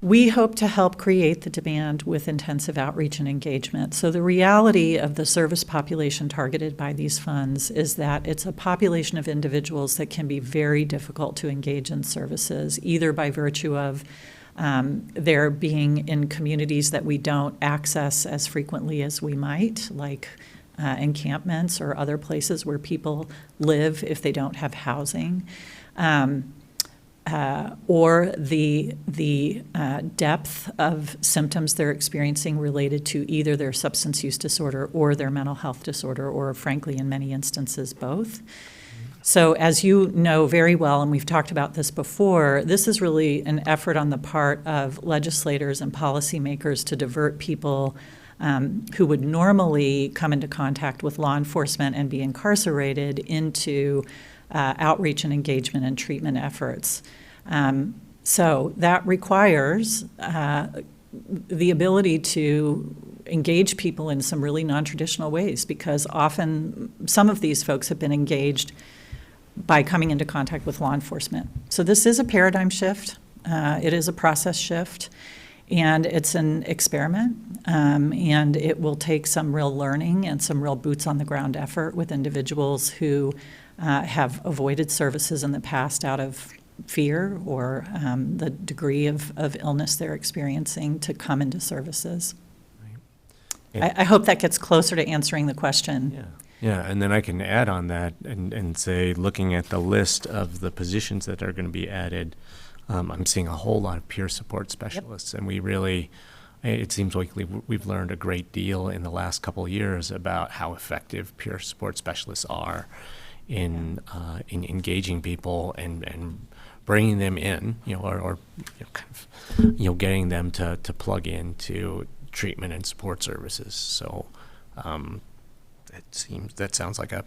We hope to help create the demand with intensive outreach and engagement. So the reality of the service population targeted by these funds is that it's a population of individuals that can be very difficult to engage in services, either by virtue of They're being in communities that we don't access as frequently as we might, like encampments or other places where people live if they don't have housing. Or the depth of symptoms they're experiencing related to either their substance use disorder or their mental health disorder, or frankly, in many instances, both. So as you know very well, and we've talked about this before, this is really an effort on the part of legislators and policymakers to divert people who would normally come into contact with law enforcement and be incarcerated into outreach and engagement and treatment efforts. So that requires the ability to engage people in some really non-traditional ways, because often some of these folks have been engaged by coming into contact with law enforcement. So this is a paradigm shift. It is a process shift, and it's an experiment, and it will take some real learning and some real boots-on-the-ground effort with individuals who have avoided services in the past out of fear or the degree of illness they're experiencing to come into services. Right. I hope that gets closer to answering the question. Yeah. Yeah, and then I can add on that and say, looking at the list of the positions that are going to be added, I'm seeing a whole lot of peer support specialists, and we really, it seems like we've learned a great deal in the last couple of years about how effective peer support specialists are in engaging people and bringing them in, or getting them to plug into treatment and support services. So that sounds like it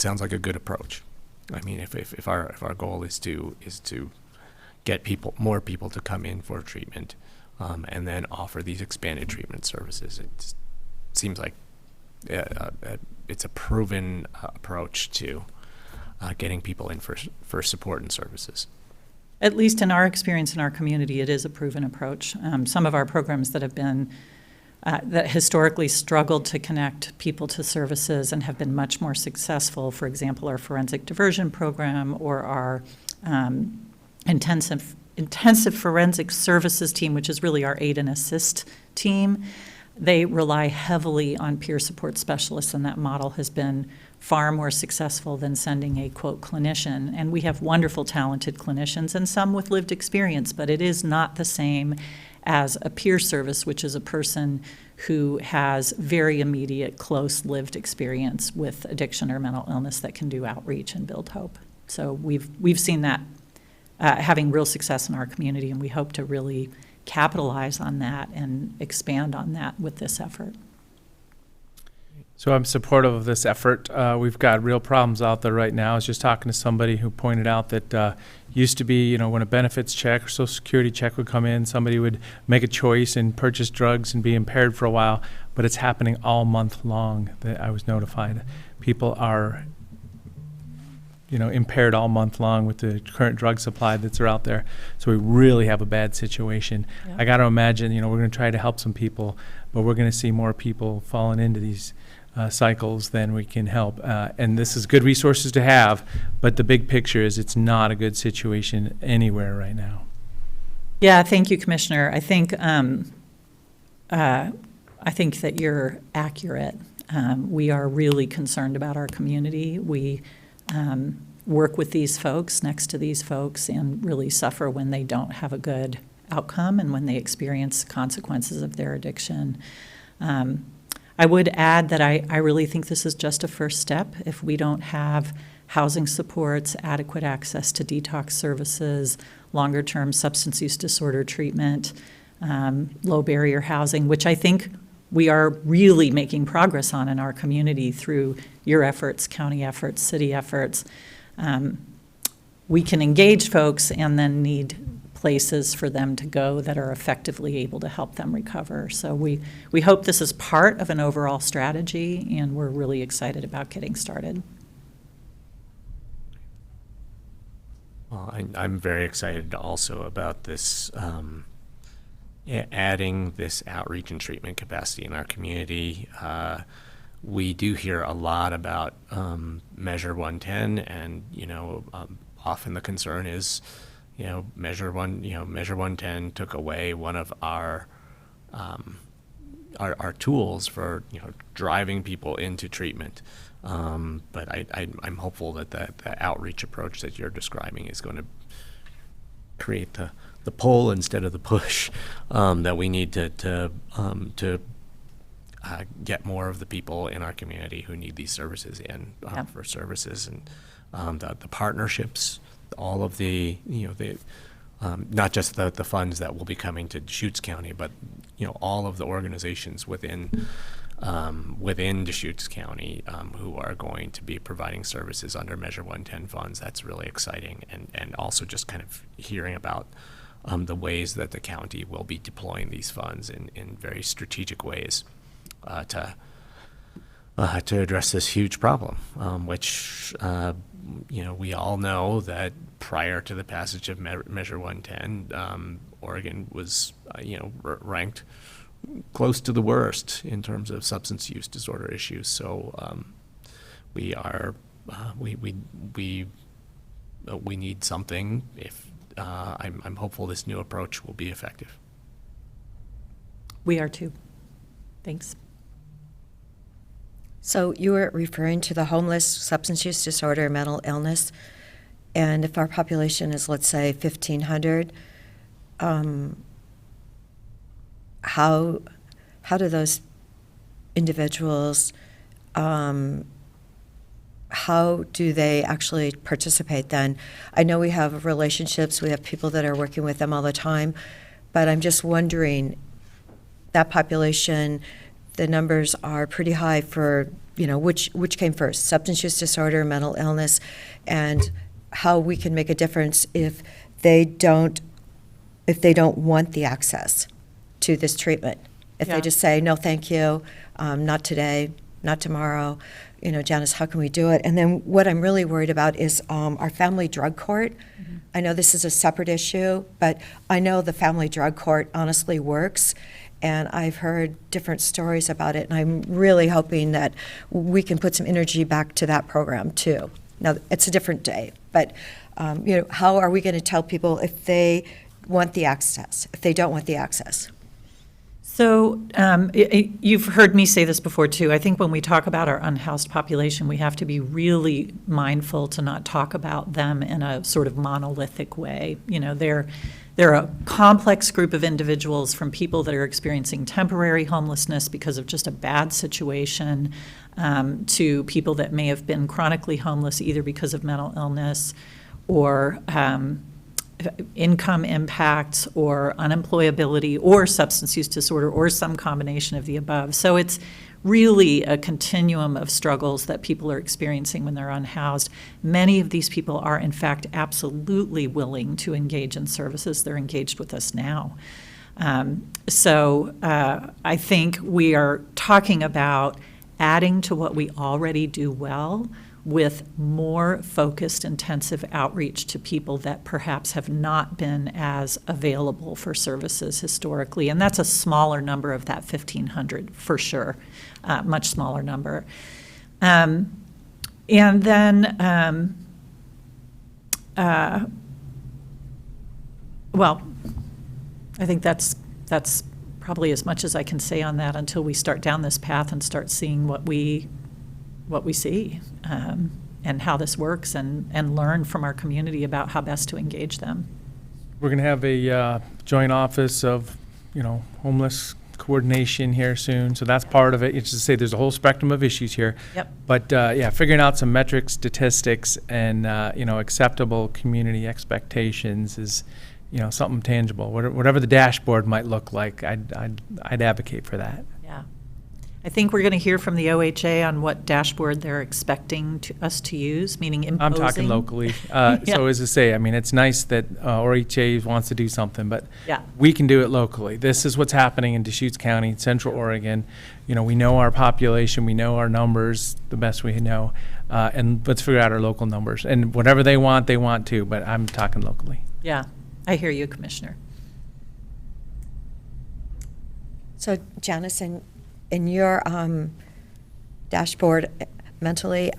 sounds like a good approach. I mean, if our goal is to get more people to come in for treatment, and then offer these expanded treatment services, it seems like it's a proven approach to getting people in for support and services. At least in our experience in our community, it is a proven approach. Some of our programs that have been that historically struggled to connect people to services and have been much more successful, for example, our forensic diversion program or our intensive forensic services team, which is really our aid and assist team, they rely heavily on peer support specialists, and that model has been far more successful than sending a, quote, clinician. And we have wonderful, talented clinicians and some with lived experience, but it is not the same as a peer service, which is a person who has very immediate, close lived experience with addiction or mental illness that can do outreach and build hope. So we've seen that having real success in our community, and we hope to really capitalize on that and expand on that with this effort. So I'm supportive of this effort. We've got real problems out there right now. I was just talking to somebody who pointed out that used to be, when a benefits check or Social Security check would come in, somebody would make a choice and purchase drugs and be impaired for a while, but it's happening all month long that I was notified. People are, impaired all month long with the current drug supply that's out there. So we really have a bad situation. Yeah. I got to imagine, we're going to try to help some people, but we're going to see more people falling into these cycles than we can help. And this is good resources to have, but the big picture is it's not a good situation anywhere right now. Yeah, thank you, Commissioner. I think that you're accurate. We are really concerned about our community. We work with these folks, next to these folks, and really suffer when they don't have a good outcome and when they experience consequences of their addiction. I would add that I really think this is just a first step. If we don't have housing supports, adequate access to detox services, longer-term substance use disorder treatment, low barrier housing, which I think we are really making progress on in our community through your efforts, county efforts, city efforts. We can engage folks and then need places for them to go that are effectively able to help them recover. So we hope this is part of an overall strategy, and we're really excited about getting started. Well, I'm very excited also about this, adding this outreach and treatment capacity in our community. We do hear a lot about Measure 110 and, often the concern is, Measure 110 took away one of our tools for, driving people into treatment. But I'm hopeful that the outreach approach that you're describing is going to create the pull instead of the push that we need to get more of the people in our community who need these services in for services, and the partnerships, all of the not just the funds that will be coming to Deschutes County, but all of the organizations within Deschutes County who are going to be providing services under Measure 110 funds. That's really exciting, and also just kind of hearing about the ways that the county will be deploying these funds in very strategic ways to address this huge problem, which we all know that prior to the passage of Measure 110, Oregon was ranked close to the worst in terms of substance use disorder issues. So we need something. If I'm hopeful this new approach will be effective. We are too. Thanks. So you were referring to the homeless, substance use disorder, mental illness, and if our population is, let's say, 1,500, how do those individuals, how do they actually participate then? I know we have relationships, we have people that are working with them all the time, but I'm just wondering, that population, the numbers are pretty high for, which came first, substance use disorder, mental illness, and how we can make a difference if they don't want the access to this treatment. If they just say, no, thank you, not today, not tomorrow, Janice, how can we do it? And then what I'm really worried about is our family drug court. Mm-hmm. I know this is a separate issue, but I know the family drug court honestly works. And I've heard different stories about it, and I'm really hoping that we can put some energy back to that program too. Now, it's a different day, but how are we going to tell people if they want the access, if they don't want the access? So you've heard me say this before too. I think when we talk about our unhoused population, we have to be really mindful to not talk about them in a sort of monolithic way. They're a complex group of individuals, from people that are experiencing temporary homelessness because of just a bad situation, to people that may have been chronically homeless either because of mental illness or income impacts or unemployability or substance use disorder or some combination of the above. So it's really a continuum of struggles that people are experiencing when they're unhoused. Many of these people are, in fact, absolutely willing to engage in services. They're engaged with us now. So I think we are talking about adding to what we already do well with more focused, intensive outreach to people that perhaps have not been as available for services historically. And that's a smaller number of that 1,500 for sure, much smaller number. And then, well, I think that's probably as much as I can say on that until we start down this path and start seeing what we see and how this works, and learn from our community about how best to engage them. We're going to have a joint office of, homeless coordination here soon, so that's part of it. It's just to say there's a whole spectrum of issues here. Yep. But figuring out some metrics, statistics, and acceptable community expectations is, something tangible. Whatever the dashboard might look like, I'd advocate for that. Yeah. I think we're going to hear from the OHA on what dashboard they're expecting us to use, meaning imposing. I'm talking locally. So as I say, it's nice that OHA wants to do something, but we can do it locally. This is what's happening in Deschutes County, Central Oregon. We know our population, we know our numbers the best we know, and let's figure out our local numbers. And whatever they want too, but I'm talking locally. Yeah, I hear you, Commissioner. So Janice, in your dashboard mentally,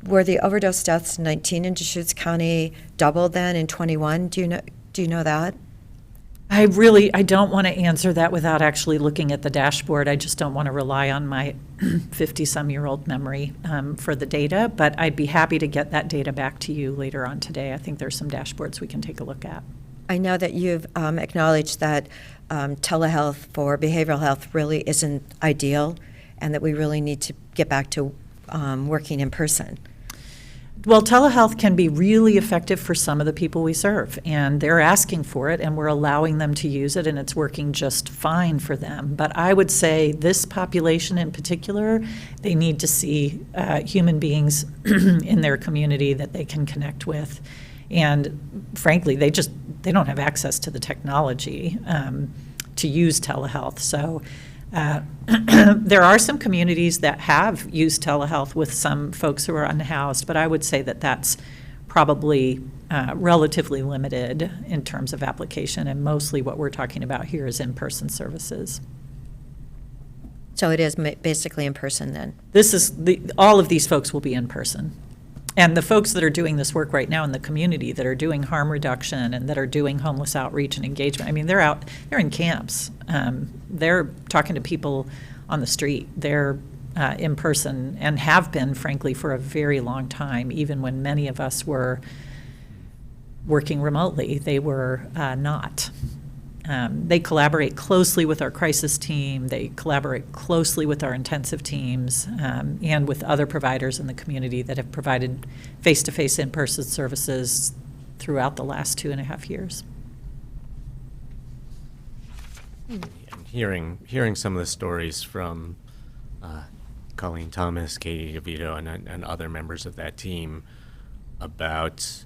were the overdose deaths 19 in Deschutes County double then in 21? Do you know that? I don't want to answer that without actually looking at the dashboard. I just don't want to rely on my 50-some-year-old memory for the data, but I'd be happy to get that data back to you later on today. I think there's some dashboards we can take a look at. I know that you've acknowledged that telehealth for behavioral health really isn't ideal, and that we really need to get back to working in person. Well, telehealth can be really effective for some of the people we serve, and they're asking for it, and we're allowing them to use it, and it's working just fine for them. But I would say this population in particular, they need to see human beings in their community that they can connect with. And frankly, they don't have access to the technology to use telehealth. So there are some communities that have used telehealth with some folks who are unhoused, but I would say that that's probably relatively limited in terms of application, and mostly what we're talking about here is in-person services. So it is basically in person then? All of these folks will be in person. And the folks that are doing this work right now in the community, that are doing harm reduction and that are doing homeless outreach and engagement, I mean, they're in camps. They're talking to people on the street. They're in person and have been, frankly, for a very long time, even when many of us were working remotely. They were not. They collaborate closely with our crisis team. They collaborate closely with our intensive teams and with other providers in the community that have provided face-to-face in-person services throughout the last 2.5 years. And hearing some of the stories from Colleen Thomas, Katie DeVito, and other members of that team about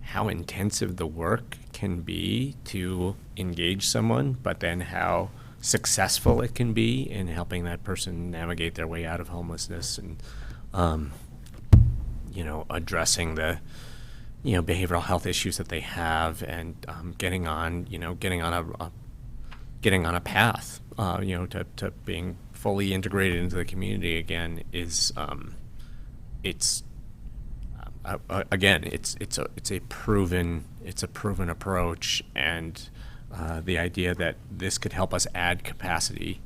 how intensive the work can be to engage someone, but then how successful it can be in helping that person navigate their way out of homelessness, and addressing the behavioral health issues that they have, and getting on a path to being fully integrated into the community again is again, it's a proven approach, and the idea that this could help us add capacity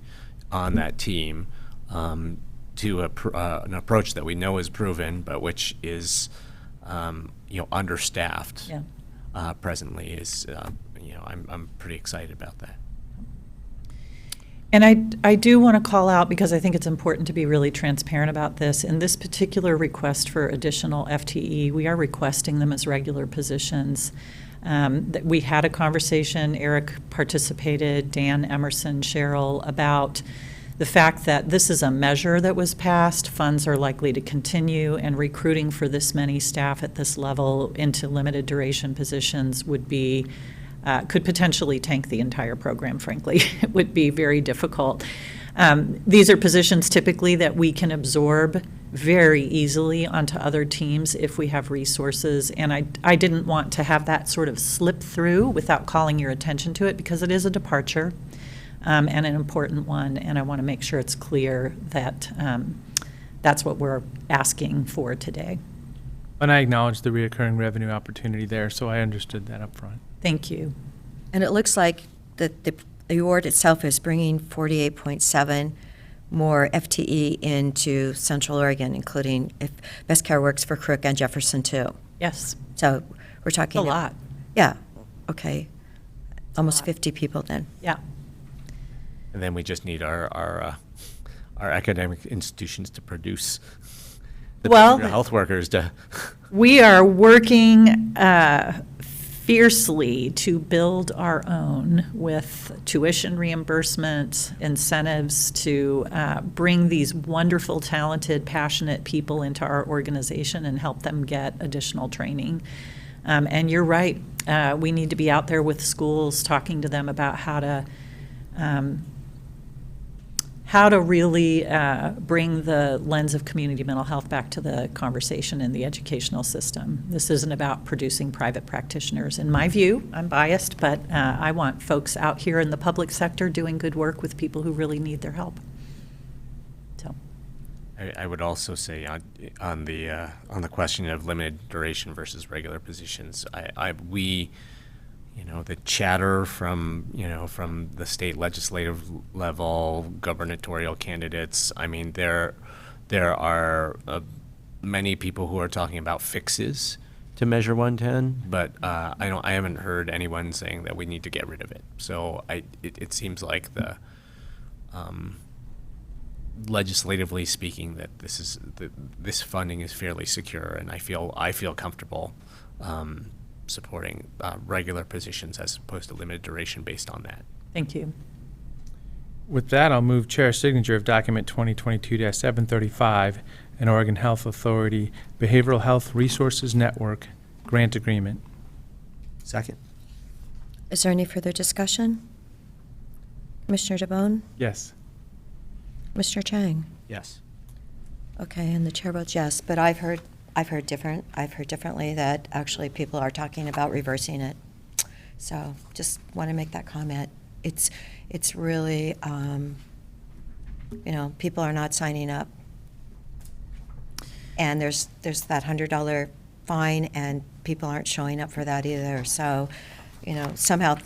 on that team to an approach that we know is proven, but which is understaffed presently is I'm pretty excited about that. And I do want to call out, because I think it's important to be really transparent about this. In this particular request for additional FTE, we are requesting them as regular positions. That we had a conversation, Eric participated, Dan, Emerson, Cheryl, about the fact that this is a measure that was passed, funds are likely to continue, and recruiting for this many staff at this level into limited duration positions would be could potentially tank the entire program, frankly. It would be very difficult. These are positions typically that we can absorb very easily onto other teams if we have resources, and I didn't want to have that sort of slip through without calling your attention to it, because it is a departure and an important one, and I want to make sure it's clear that that's what we're asking for today. And I acknowledge the reoccurring revenue opportunity there, so I understood that up front. Thank you. And it looks like the award itself is bringing 48.7 more FTE into Central Oregon, including if Best Care works for Crook and Jefferson too. Yes. So we're talking a lot. Yeah. Okay. Almost 50 people then. Yeah. And then we just need our academic institutions to produce the behavioral health workers to. We are working fiercely to build our own with tuition reimbursement, incentives to bring these wonderful, talented, passionate people into our organization and help them get additional training. And you're right, we need to be out there with schools talking to them about how to really bring the lens of community mental health back to the conversation in the educational system. This isn't about producing private practitioners. In my view, I'm biased, but I want folks out here in the public sector doing good work with people who really need their help. So, I would also say on the question of limited duration versus regular positions, we, the chatter from the state legislative level, gubernatorial candidates. I mean, there are many people who are talking about fixes to Measure 110, but I haven't heard anyone saying that we need to get rid of it. So it seems like the legislatively speaking, that this funding is fairly secure, and I feel comfortable supporting regular positions as opposed to limited duration based on that. Thank you. With that, I'll move chair signature of document 2022-735, an Oregon Health Authority Behavioral Health Resources Network grant agreement. Second. Is there any further discussion? Commissioner DeBonne? Yes. Commissioner Chang? Yes. Okay, and the chair votes yes, but I've heard differently that actually people are talking about reversing it. So just want to make that comment. It's really, people are not signing up. And there's that $100 fine, and people aren't showing up for that either. So, somehow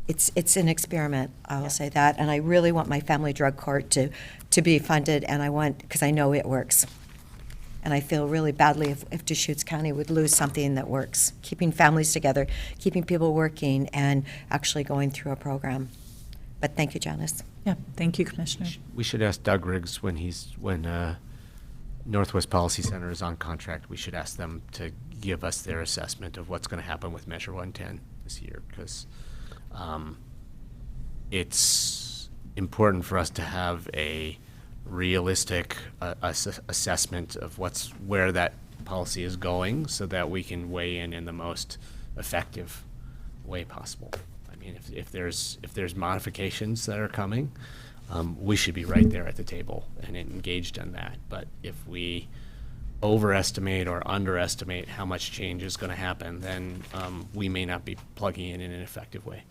it's an experiment, I will say that. And I really want my family drug court to be funded, and because I know it works. And I feel really badly if Deschutes County would lose something that works, keeping families together, keeping people working, and actually going through a program. But thank you, Janice. Yeah, thank you, Commissioner. We should ask Doug Riggs when Northwest Policy Center is on contract. We should ask them to give us their assessment of what's going to happen with Measure 110 this year, because it's important for us to have a realistic assessment of where that policy is going, so that we can weigh in the most effective way possible. I mean, if there's modifications that are coming, we should be right there at the table and engaged in that. But if we overestimate or underestimate how much change is going to happen, then we may not be plugging in an effective way.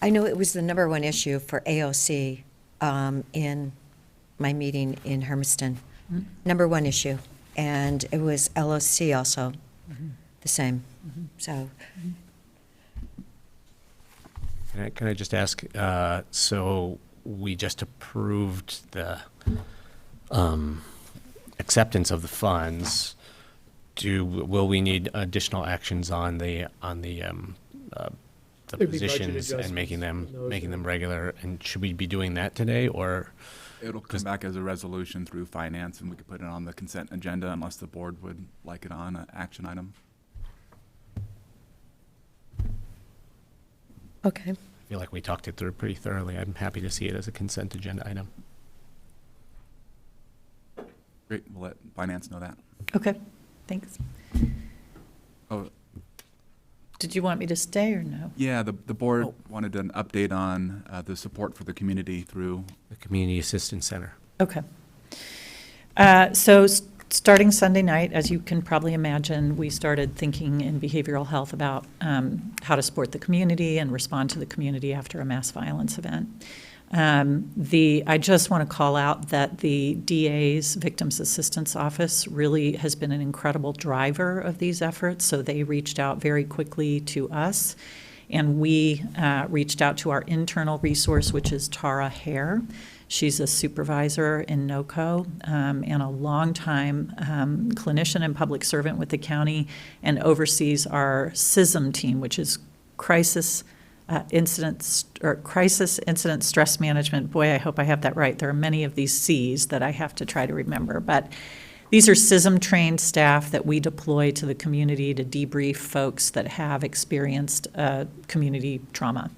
I know it was the number one issue for AOC in my meeting in Hermiston. Mm-hmm. Number one issue. And it was LOC also, the same. So, Can I just ask, so we just approved the acceptance of the funds. Will we need additional actions on the There'd be budget positions and making adjustments in those, them regular? And should we be doing that today, or? It'll come back as a resolution through finance, and we could put it on the consent agenda unless the board would like it on an action item. okay. I feel like we talked it through pretty thoroughly. I'm happy to see it as a consent agenda item. Great, we'll let finance know that. Okay, thanks. Oh, Did you want me to stay or no? yeah, the board wanted an update on the support for the community through. The Community Assistance Center. Okay. So starting Sunday night, as you can probably imagine, we started thinking in behavioral health about how to support the community and respond to the community after a mass violence event. I just want to call out that the DA's Victims Assistance Office really has been an incredible driver of these efforts. So they reached out very quickly to us, and we reached out to our internal resource, which is Tara Hare. She's a supervisor in NOCO and a longtime clinician and public servant with the county, and oversees our CISM team, which is Crisis Incident Stress Management. Boy, I hope I have that right. There are many of these C's that I have to try to remember, but these are CISM-trained staff that we deploy to the community to debrief folks that have experienced community trauma.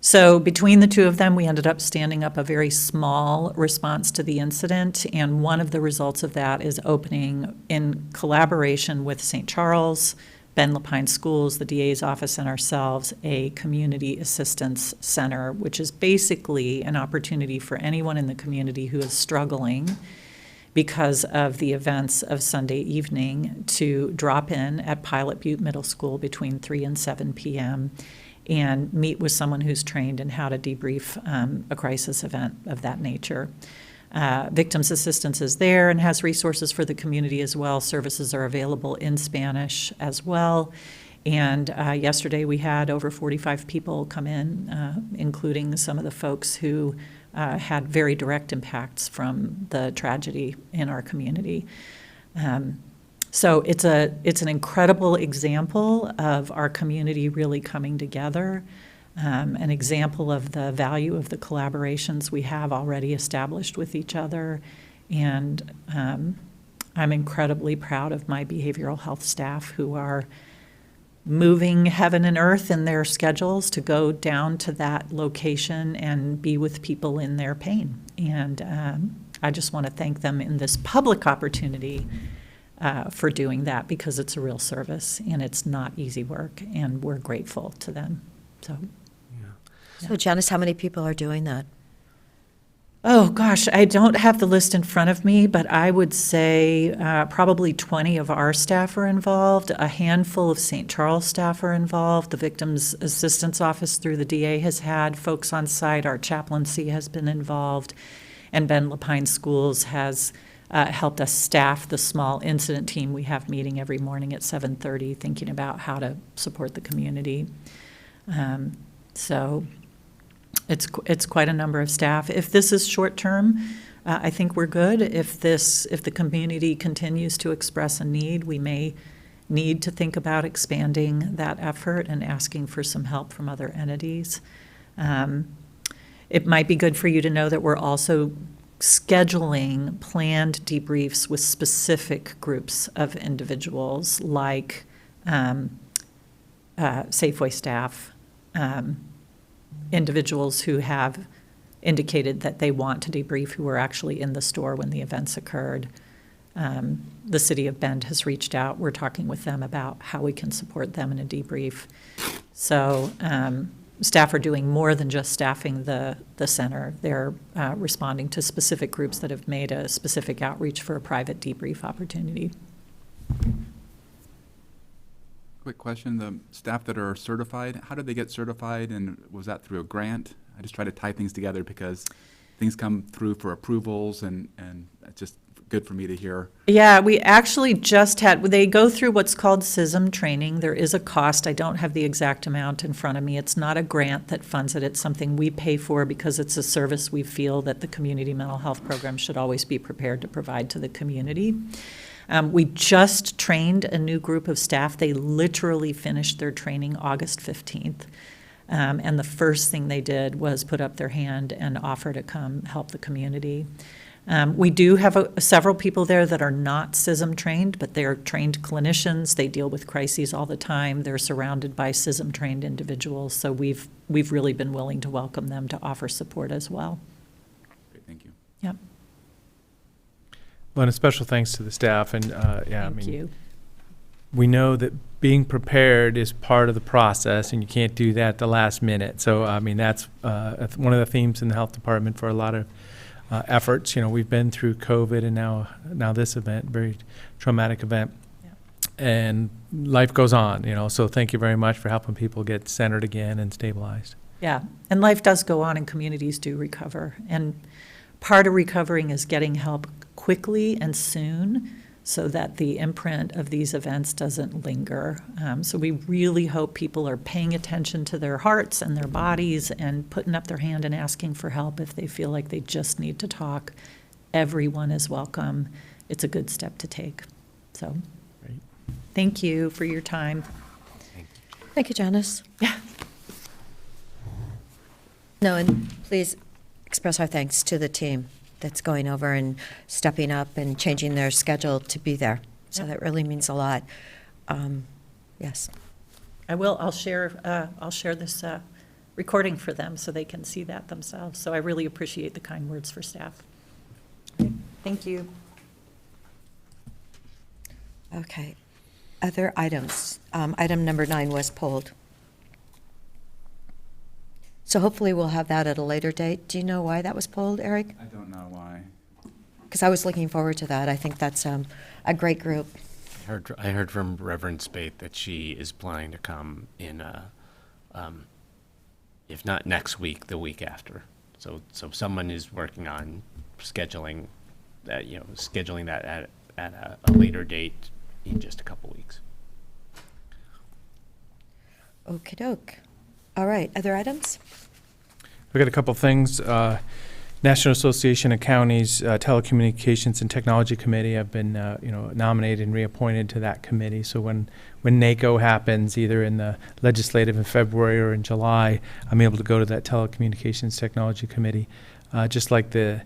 So between the two of them, we ended up standing up a very small response to the incident, and one of the results of that is opening, in collaboration with St. Charles, Ben Lapine Schools, the DA's office, and ourselves, a community assistance center, which is basically an opportunity for anyone in the community who is struggling because of the events of Sunday evening to drop in at Pilot Butte Middle School between 3 and 7 p.m. and meet with someone who's trained in how to debrief a crisis event of that nature. Victims Assistance is there and has resources for the community as well. Services are available in Spanish as well. And yesterday we had over 45 people come in, including some of the folks who had very direct impacts from the tragedy in our community. So it's an incredible example of our community really coming together, an example of the value of the collaborations we have already established with each other. And I'm incredibly proud of my behavioral health staff who are moving heaven and earth in their schedules to go down to that location and be with people in their pain. And I just want to thank them in this public opportunity for doing that, because it's a real service and it's not easy work, and we're grateful to them. So Janice, how many people are doing that? Oh, gosh, I don't have the list in front of me, but I would say probably 20 of our staff are involved. A handful of St. Charles staff are involved. The Victims Assistance Office through the DA has had folks on site. Our chaplaincy has been involved. And Ben Lapine Schools has helped us staff the small incident team we have meeting every morning at 7:30, thinking about how to support the community. So it's quite a number of staff. If this is short-term, I think we're good. If the community continues to express a need, we may need to think about expanding that effort and asking for some help from other entities. It might be good for you to know that we're also scheduling planned debriefs with specific groups of individuals, like Safeway staff, individuals who have indicated that they want to debrief, who were actually in the store when the events occurred. The City of Bend has reached out. We're talking with them about how we can support them in a debrief. So staff are doing more than just staffing the center. They're responding to specific groups that have made a specific outreach for a private debrief opportunity. Quick question, the staff that are certified, how did they get certified, and was that through a grant? I just try to tie things together because things come through for approvals, and it's just good for me to hear. Yeah, we actually just they go through what's called CISM training. There is a cost. I don't have the exact amount in front of me. It's not a grant that funds it. It's something we pay for because it's a service we feel that the community mental health program should always be prepared to provide to the community. We just trained a new group of staff. They literally finished their training August 15th. And the first thing they did was put up their hand and offer to come help the community. We do have several people there that are not CISM trained, but they're trained clinicians. They deal with crises all the time. They're surrounded by CISM trained individuals. So we've really been willing to welcome them to offer support as well. Great, thank you. Yep. Well, and a special thanks to the staff, and Thank you. we know that being prepared is part of the process, and you can't do that at the last minute. So, I mean, that's one of the themes in the health department for a lot of efforts. You know, we've been through COVID and now this event, very traumatic event, and life goes on. You know, so thank you very much for helping people get centered again and stabilized. Yeah, and life does go on, and communities do recover. And part of recovering is getting help quickly and soon, so that the imprint of these events doesn't linger. So we really hope people are paying attention to their hearts and their bodies and putting up their hand and asking for help if they feel like they just need to talk. Everyone is welcome. It's a good step to take. So Great. Thank you for your time. Thank you, Janice. Yeah. No, and please express our thanks to the team that's going over and stepping up and changing their schedule to be there. So that really means a lot. Yes. I will. I'll share this recording for them so they can see that themselves. So I really appreciate the kind words for staff. Thank you. Okay. Other items. Item number 9 was pulled. So hopefully we'll have that at a later date. Do you know why that was pulled, Eric? I don't know why. Because I was looking forward to that. I think that's a great group. I heard from Reverend Spate that she is planning to come in, if not next week, the week after. So someone is working on scheduling that, at a later date in just a couple weeks. Okey doke. All right, other items? We got a couple things. National Association of Counties Telecommunications and Technology Committee. I've been, nominated and reappointed to that committee. So when NACO happens, either in the legislative in February or in July, I'm able to go to that Telecommunications Technology Committee. Just like the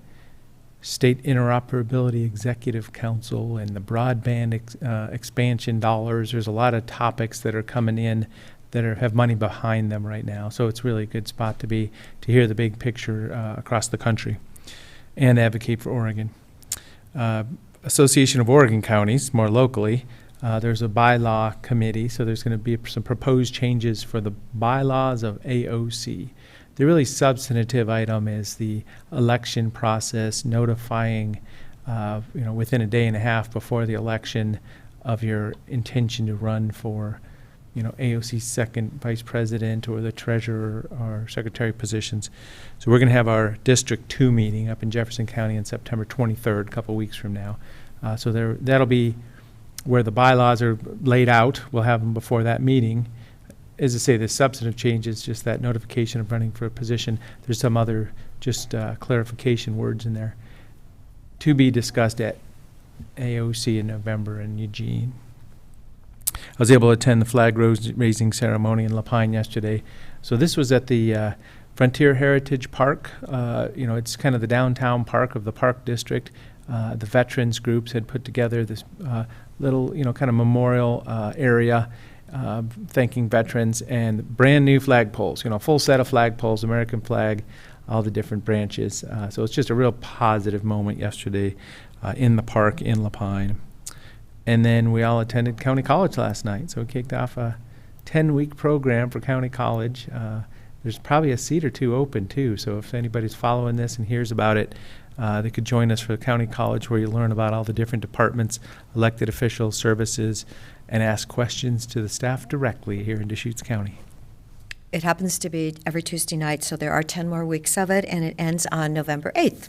State Interoperability Executive Council and the broadband expansion dollars, there's a lot of topics that are coming in that have money behind them right now. So it's really a good spot to hear the big picture across the country and advocate for Oregon. Association of Oregon Counties, more locally, there's a bylaw committee, so there's going to be some proposed changes for the bylaws of AOC. The really substantive item is the election process, notifying, within a day and a half before the election of your intention to run for AOC's second vice president or the treasurer or secretary positions. So we're going to have our District 2 meeting up in Jefferson County on September 23rd, a couple weeks from now. So that'll be where the bylaws are laid out. We'll have them before that meeting. As I say, the substantive change is just that notification of running for a position. There's some other just clarification words in there to be discussed at AOC in November in Eugene. I was able to attend the flag raising ceremony in La Pine yesterday. So this was at the Frontier Heritage Park. It's kind of the downtown park of the Park District. The veterans groups had put together this little, kind of memorial area thanking veterans, and brand new flagpoles, full set of flagpoles, American flag, all the different branches. So it's just a real positive moment yesterday in the park in La Pine. And then we all attended County College last night. So we kicked off a 10-week program for County College. There's probably a seat or two open, too. So if anybody's following this and hears about it, they could join us for County College, where you learn about all the different departments, elected officials, services, and ask questions to the staff directly here in Deschutes County. It happens to be every Tuesday night, so there are 10 more weeks of it, and it ends on November 8th.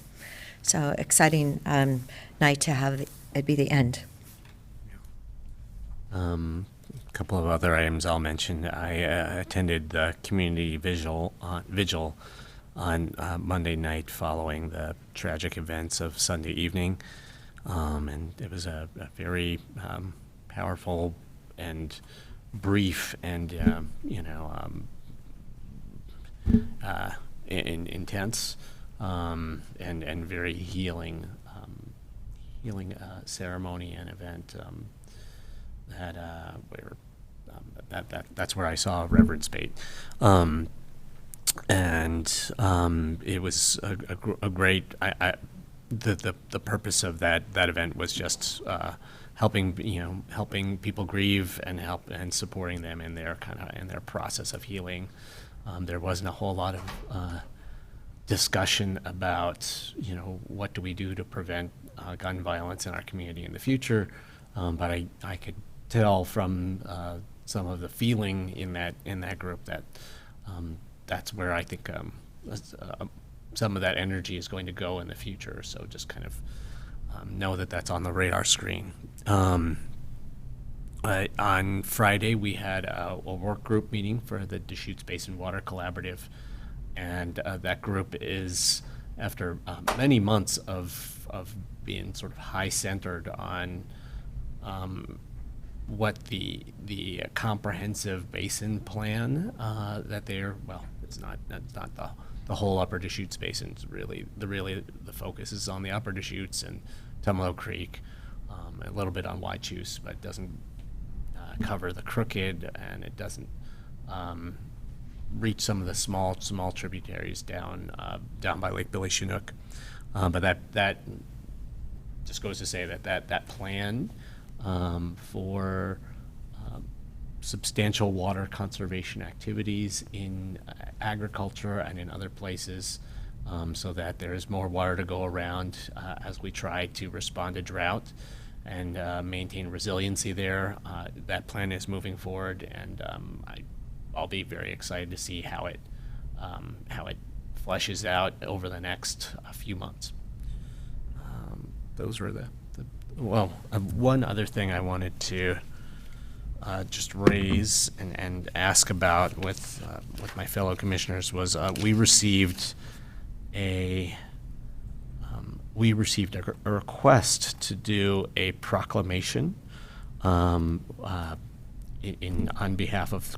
So exciting night to have it be the end. A couple of other items I'll mention. I attended the community vigil on Monday night following the tragic events of Sunday evening, and it was a very powerful and brief and intense and very healing ceremony and event. That's where I saw Reverend Spate, and it was a great. The purpose of that event was just helping people grieve and supporting them in their process of healing. There wasn't a whole lot of discussion about what do we do to prevent gun violence in our community in the future, but I could tell from some of the feeling in that group that that's where I think some of that energy is going to go in the future. So just kind of know that that's on the radar screen. On Friday, we had a work group meeting for the Deschutes Basin Water Collaborative, and that group is, after many months of being sort of high-centered on what the comprehensive basin plan that it's not the whole Upper Deschutes Basin. It's really the focus is on the Upper Deschutes and Tumalo Creek, a little bit on Waichus, but it doesn't cover the Crooked, and it doesn't reach some of the small tributaries down by Lake Billy Chinook. But that just goes to say that plan for substantial water conservation activities in agriculture and in other places, so that there is more water to go around as we try to respond to drought and maintain resiliency there. That plan is moving forward, and I'll be very excited to see how it fleshes out over the next few months. those were well, one other thing I wanted to just raise and ask about with my fellow commissioners was we received a request to do a proclamation on behalf of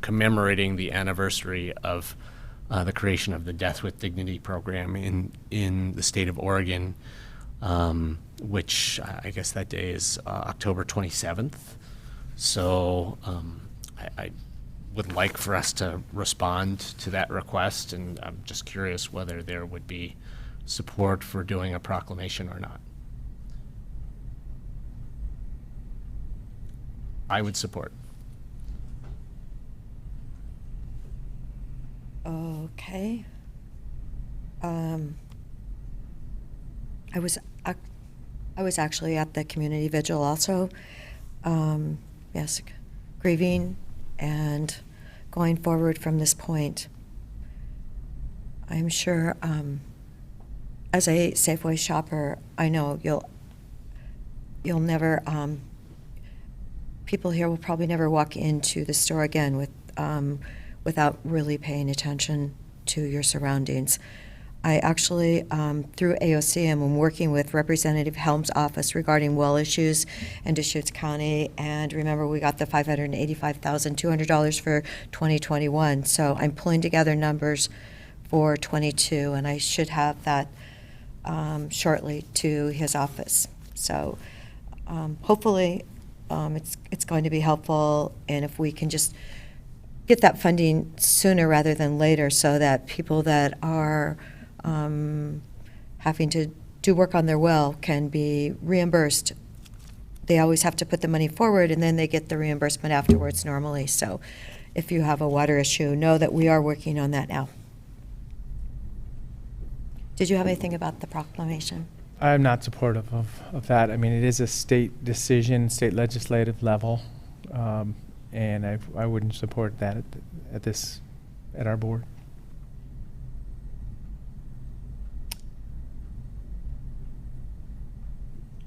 commemorating the anniversary of the creation of the Death with Dignity program in the state of Oregon, which I guess that day is October 27th. So I would like for us to respond to that request, and I'm just curious whether there would be support for doing a proclamation or not. I would support. Okay. I was actually at the community vigil also. Yes, grieving and going forward from this point. I'm sure, as a Safeway shopper, I know you'll never, people here will probably never walk into the store again without really paying attention to your surroundings. I actually, through AOC, am working with Representative Helms' office regarding well issues in Deschutes County. And remember, we got the $585,200 for 2021. So I'm pulling together numbers for 22, and I should have that shortly to his office. So hopefully it's going to be helpful, and if we can just get that funding sooner rather than later so that people that are having to do work on their well can be reimbursed. They always have to put the money forward and then they get the reimbursement afterwards normally. So if you have a water issue, know that we are working on that now. Did you have anything about the proclamation? I'm not supportive of that. I mean, it is a state decision, state legislative level, and I wouldn't support that at our board.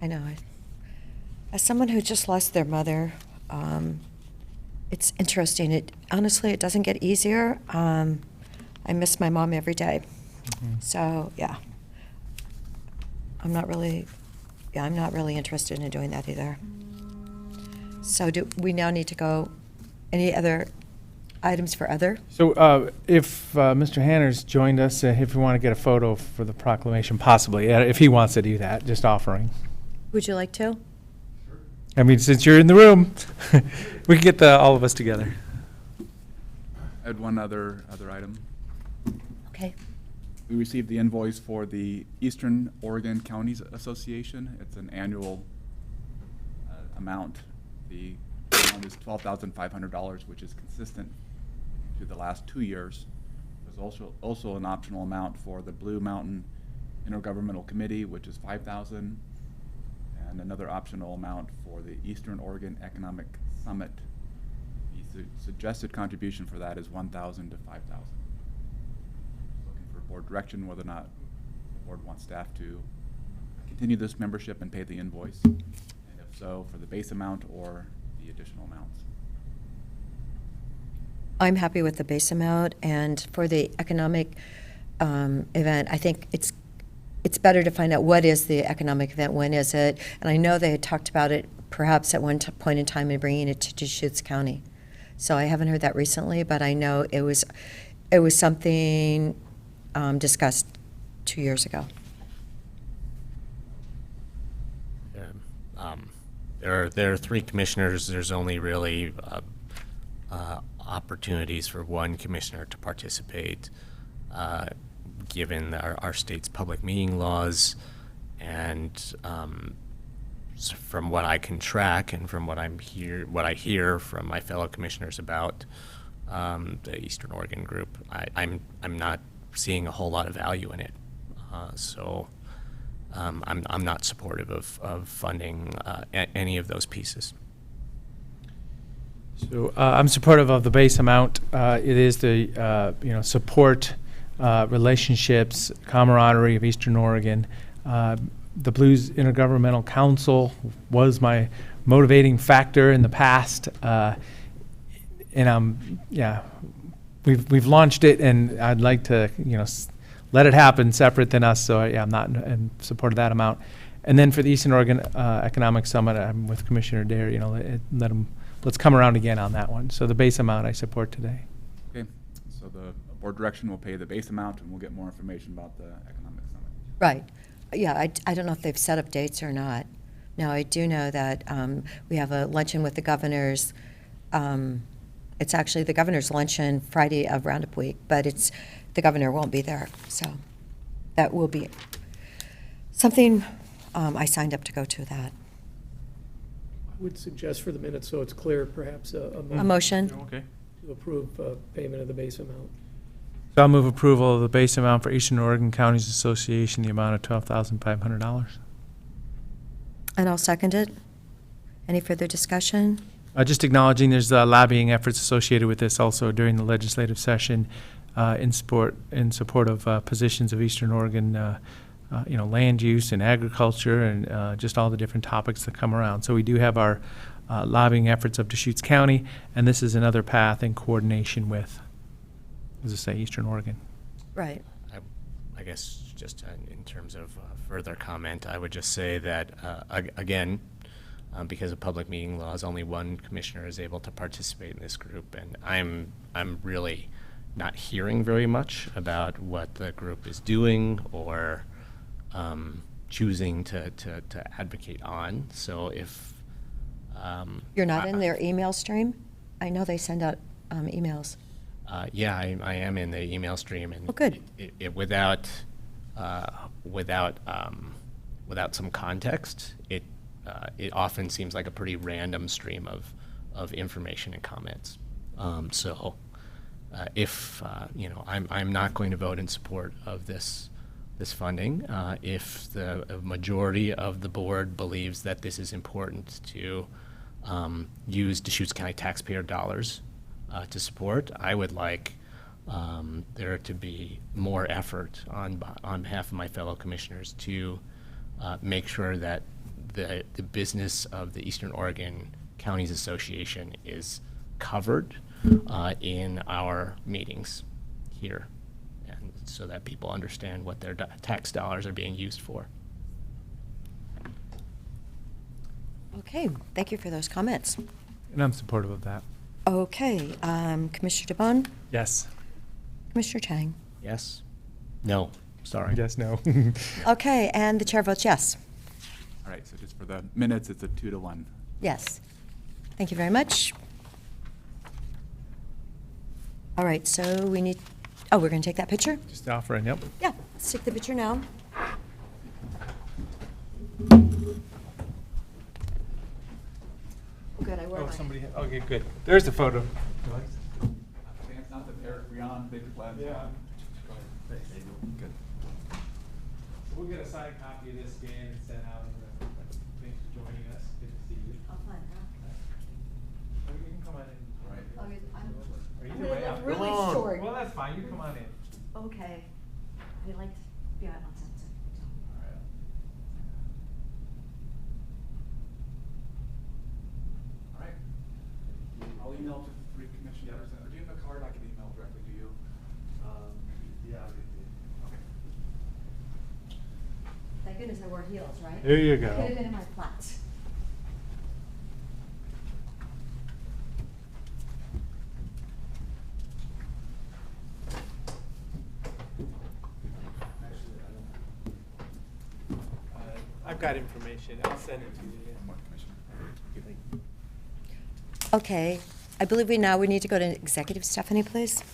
I know. As someone who just lost their mother, it's interesting. Honestly, it doesn't get easier. I miss my mom every day. Mm-hmm. So, yeah. I'm not really interested in doing that either. So do we now need to go, any other items for other? So if Mr. Hanner's joined us, if you want to get a photo for the proclamation, possibly, if he wants to do that, just offering. Would you like to? I mean, since you're in the room, we can get all of us together. I had one other item. Okay. We received the invoice for the Eastern Oregon Counties Association. It's an annual amount. The amount is $12,500, which is consistent to the last 2 years. There's also an optional amount for the Blue Mountain Intergovernmental Committee, which is $5,000, and another optional amount for the Eastern Oregon Economic Summit. The suggested contribution for that is $1,000 to $5,000. Board direction whether or not the board wants staff to continue this membership and pay the invoice, and if so, for the base amount or the additional amounts. I'm happy with the base amount, and for the economic event, I think it's better to find out what is the economic event, when is it, and I know they had talked about it perhaps at one point in time in bringing it to Deschutes County. So I haven't heard that recently, but I know it was something discussed 2 years ago. There are 3 commissioners. There's only really opportunities for one commissioner to participate, given our state's public meeting laws, and so from what I can track and from what I hear from my fellow commissioners about the Eastern Oregon group, I'm not seeing a whole lot of value in it. So I'm not supportive of funding any of those pieces. So I'm supportive of the base amount. It is the support relationships, camaraderie of Eastern Oregon. the Blues Intergovernmental Council was my motivating factor in the past. Yeah, we've launched it, and I'd like to, let it happen separate than us. So yeah, I'm not in support of that amount. And then for the Eastern Oregon Economic Summit, I'm with Commissioner Dare. Let's come around again on that one. So the base amount I support today. Okay, so the board direction will pay the base amount, and we'll get more information about the economic summit. Right. Yeah, I don't know if they've set up dates or not. Now, I do know that we have a luncheon with the governors. It's actually the governor's luncheon Friday of Roundup Week, but the governor won't be there. So that will be something I signed up to go to that. I would suggest for the minutes, so it's clear, perhaps a A motion? Okay. to approve payment of the base amount. So I'll move approval of the base amount for Eastern Oregon Counties Association, the amount of $12,500. And I'll second it. Any further discussion? Just acknowledging there's lobbying efforts associated with this also during the legislative session in support of positions of Eastern Oregon, land use and agriculture and just all the different topics that come around. So we do have our lobbying efforts of Deschutes County, and this is another path in coordination with, as I say, Eastern Oregon. Right. I guess just in terms of further comment, I would just say that, again, because of public meeting laws, only one commissioner is able to participate in this group, and I'm really not hearing very much about what the group is doing or choosing to advocate on. So if You're not in their email stream? I know they send out emails. yeah, I am in the email stream, and Oh, good. Without some context, it often seems like a pretty random stream of information and comments. So if I'm not going to vote in support of this funding, if the majority of the board believes that this is important to use Deschutes County taxpayer dollars to support, I would like there to be more effort on behalf of my fellow commissioners to make sure that the business of the Eastern Oregon Counties Association is covered in our meetings here, and so that people understand what their tax dollars are being used for. Okay, thank you for those comments. And I'm supportive of that. Okay, Commissioner DeBonne, Yes. Commissioner Chang. Yes? No, sorry. Yes, no. Okay, and the chair votes yes. All right, so just for the minutes, it's a 2-1. Yes. Thank you very much. All right, so we're going to take that picture? Just offering, yep. Yeah, let's take the picture now. Good, I wear mine. Okay, good. There's the photo. I think it's not that Eric Rion, big flag. Yeah. Good. We'll get a signed copy of this scan and sent out. Thanks for joining us. Good to see you. I'll find out. You can come on in. All right. Oh, Or I'm either way, gonna I'm- look really short. Well, that's fine. You come on in. Okay. I like, yeah, I'll send it. All right. I'll email to the 3 commissioners. Do you have a card I can email directly to you? Yeah, I'll get Okay. Thank goodness I wore heels, right? There you Could have go. been in my flats. I've got information. I'll send it to you. One commissioner. Okay, I believe we need to go to executive. Stephanie, please.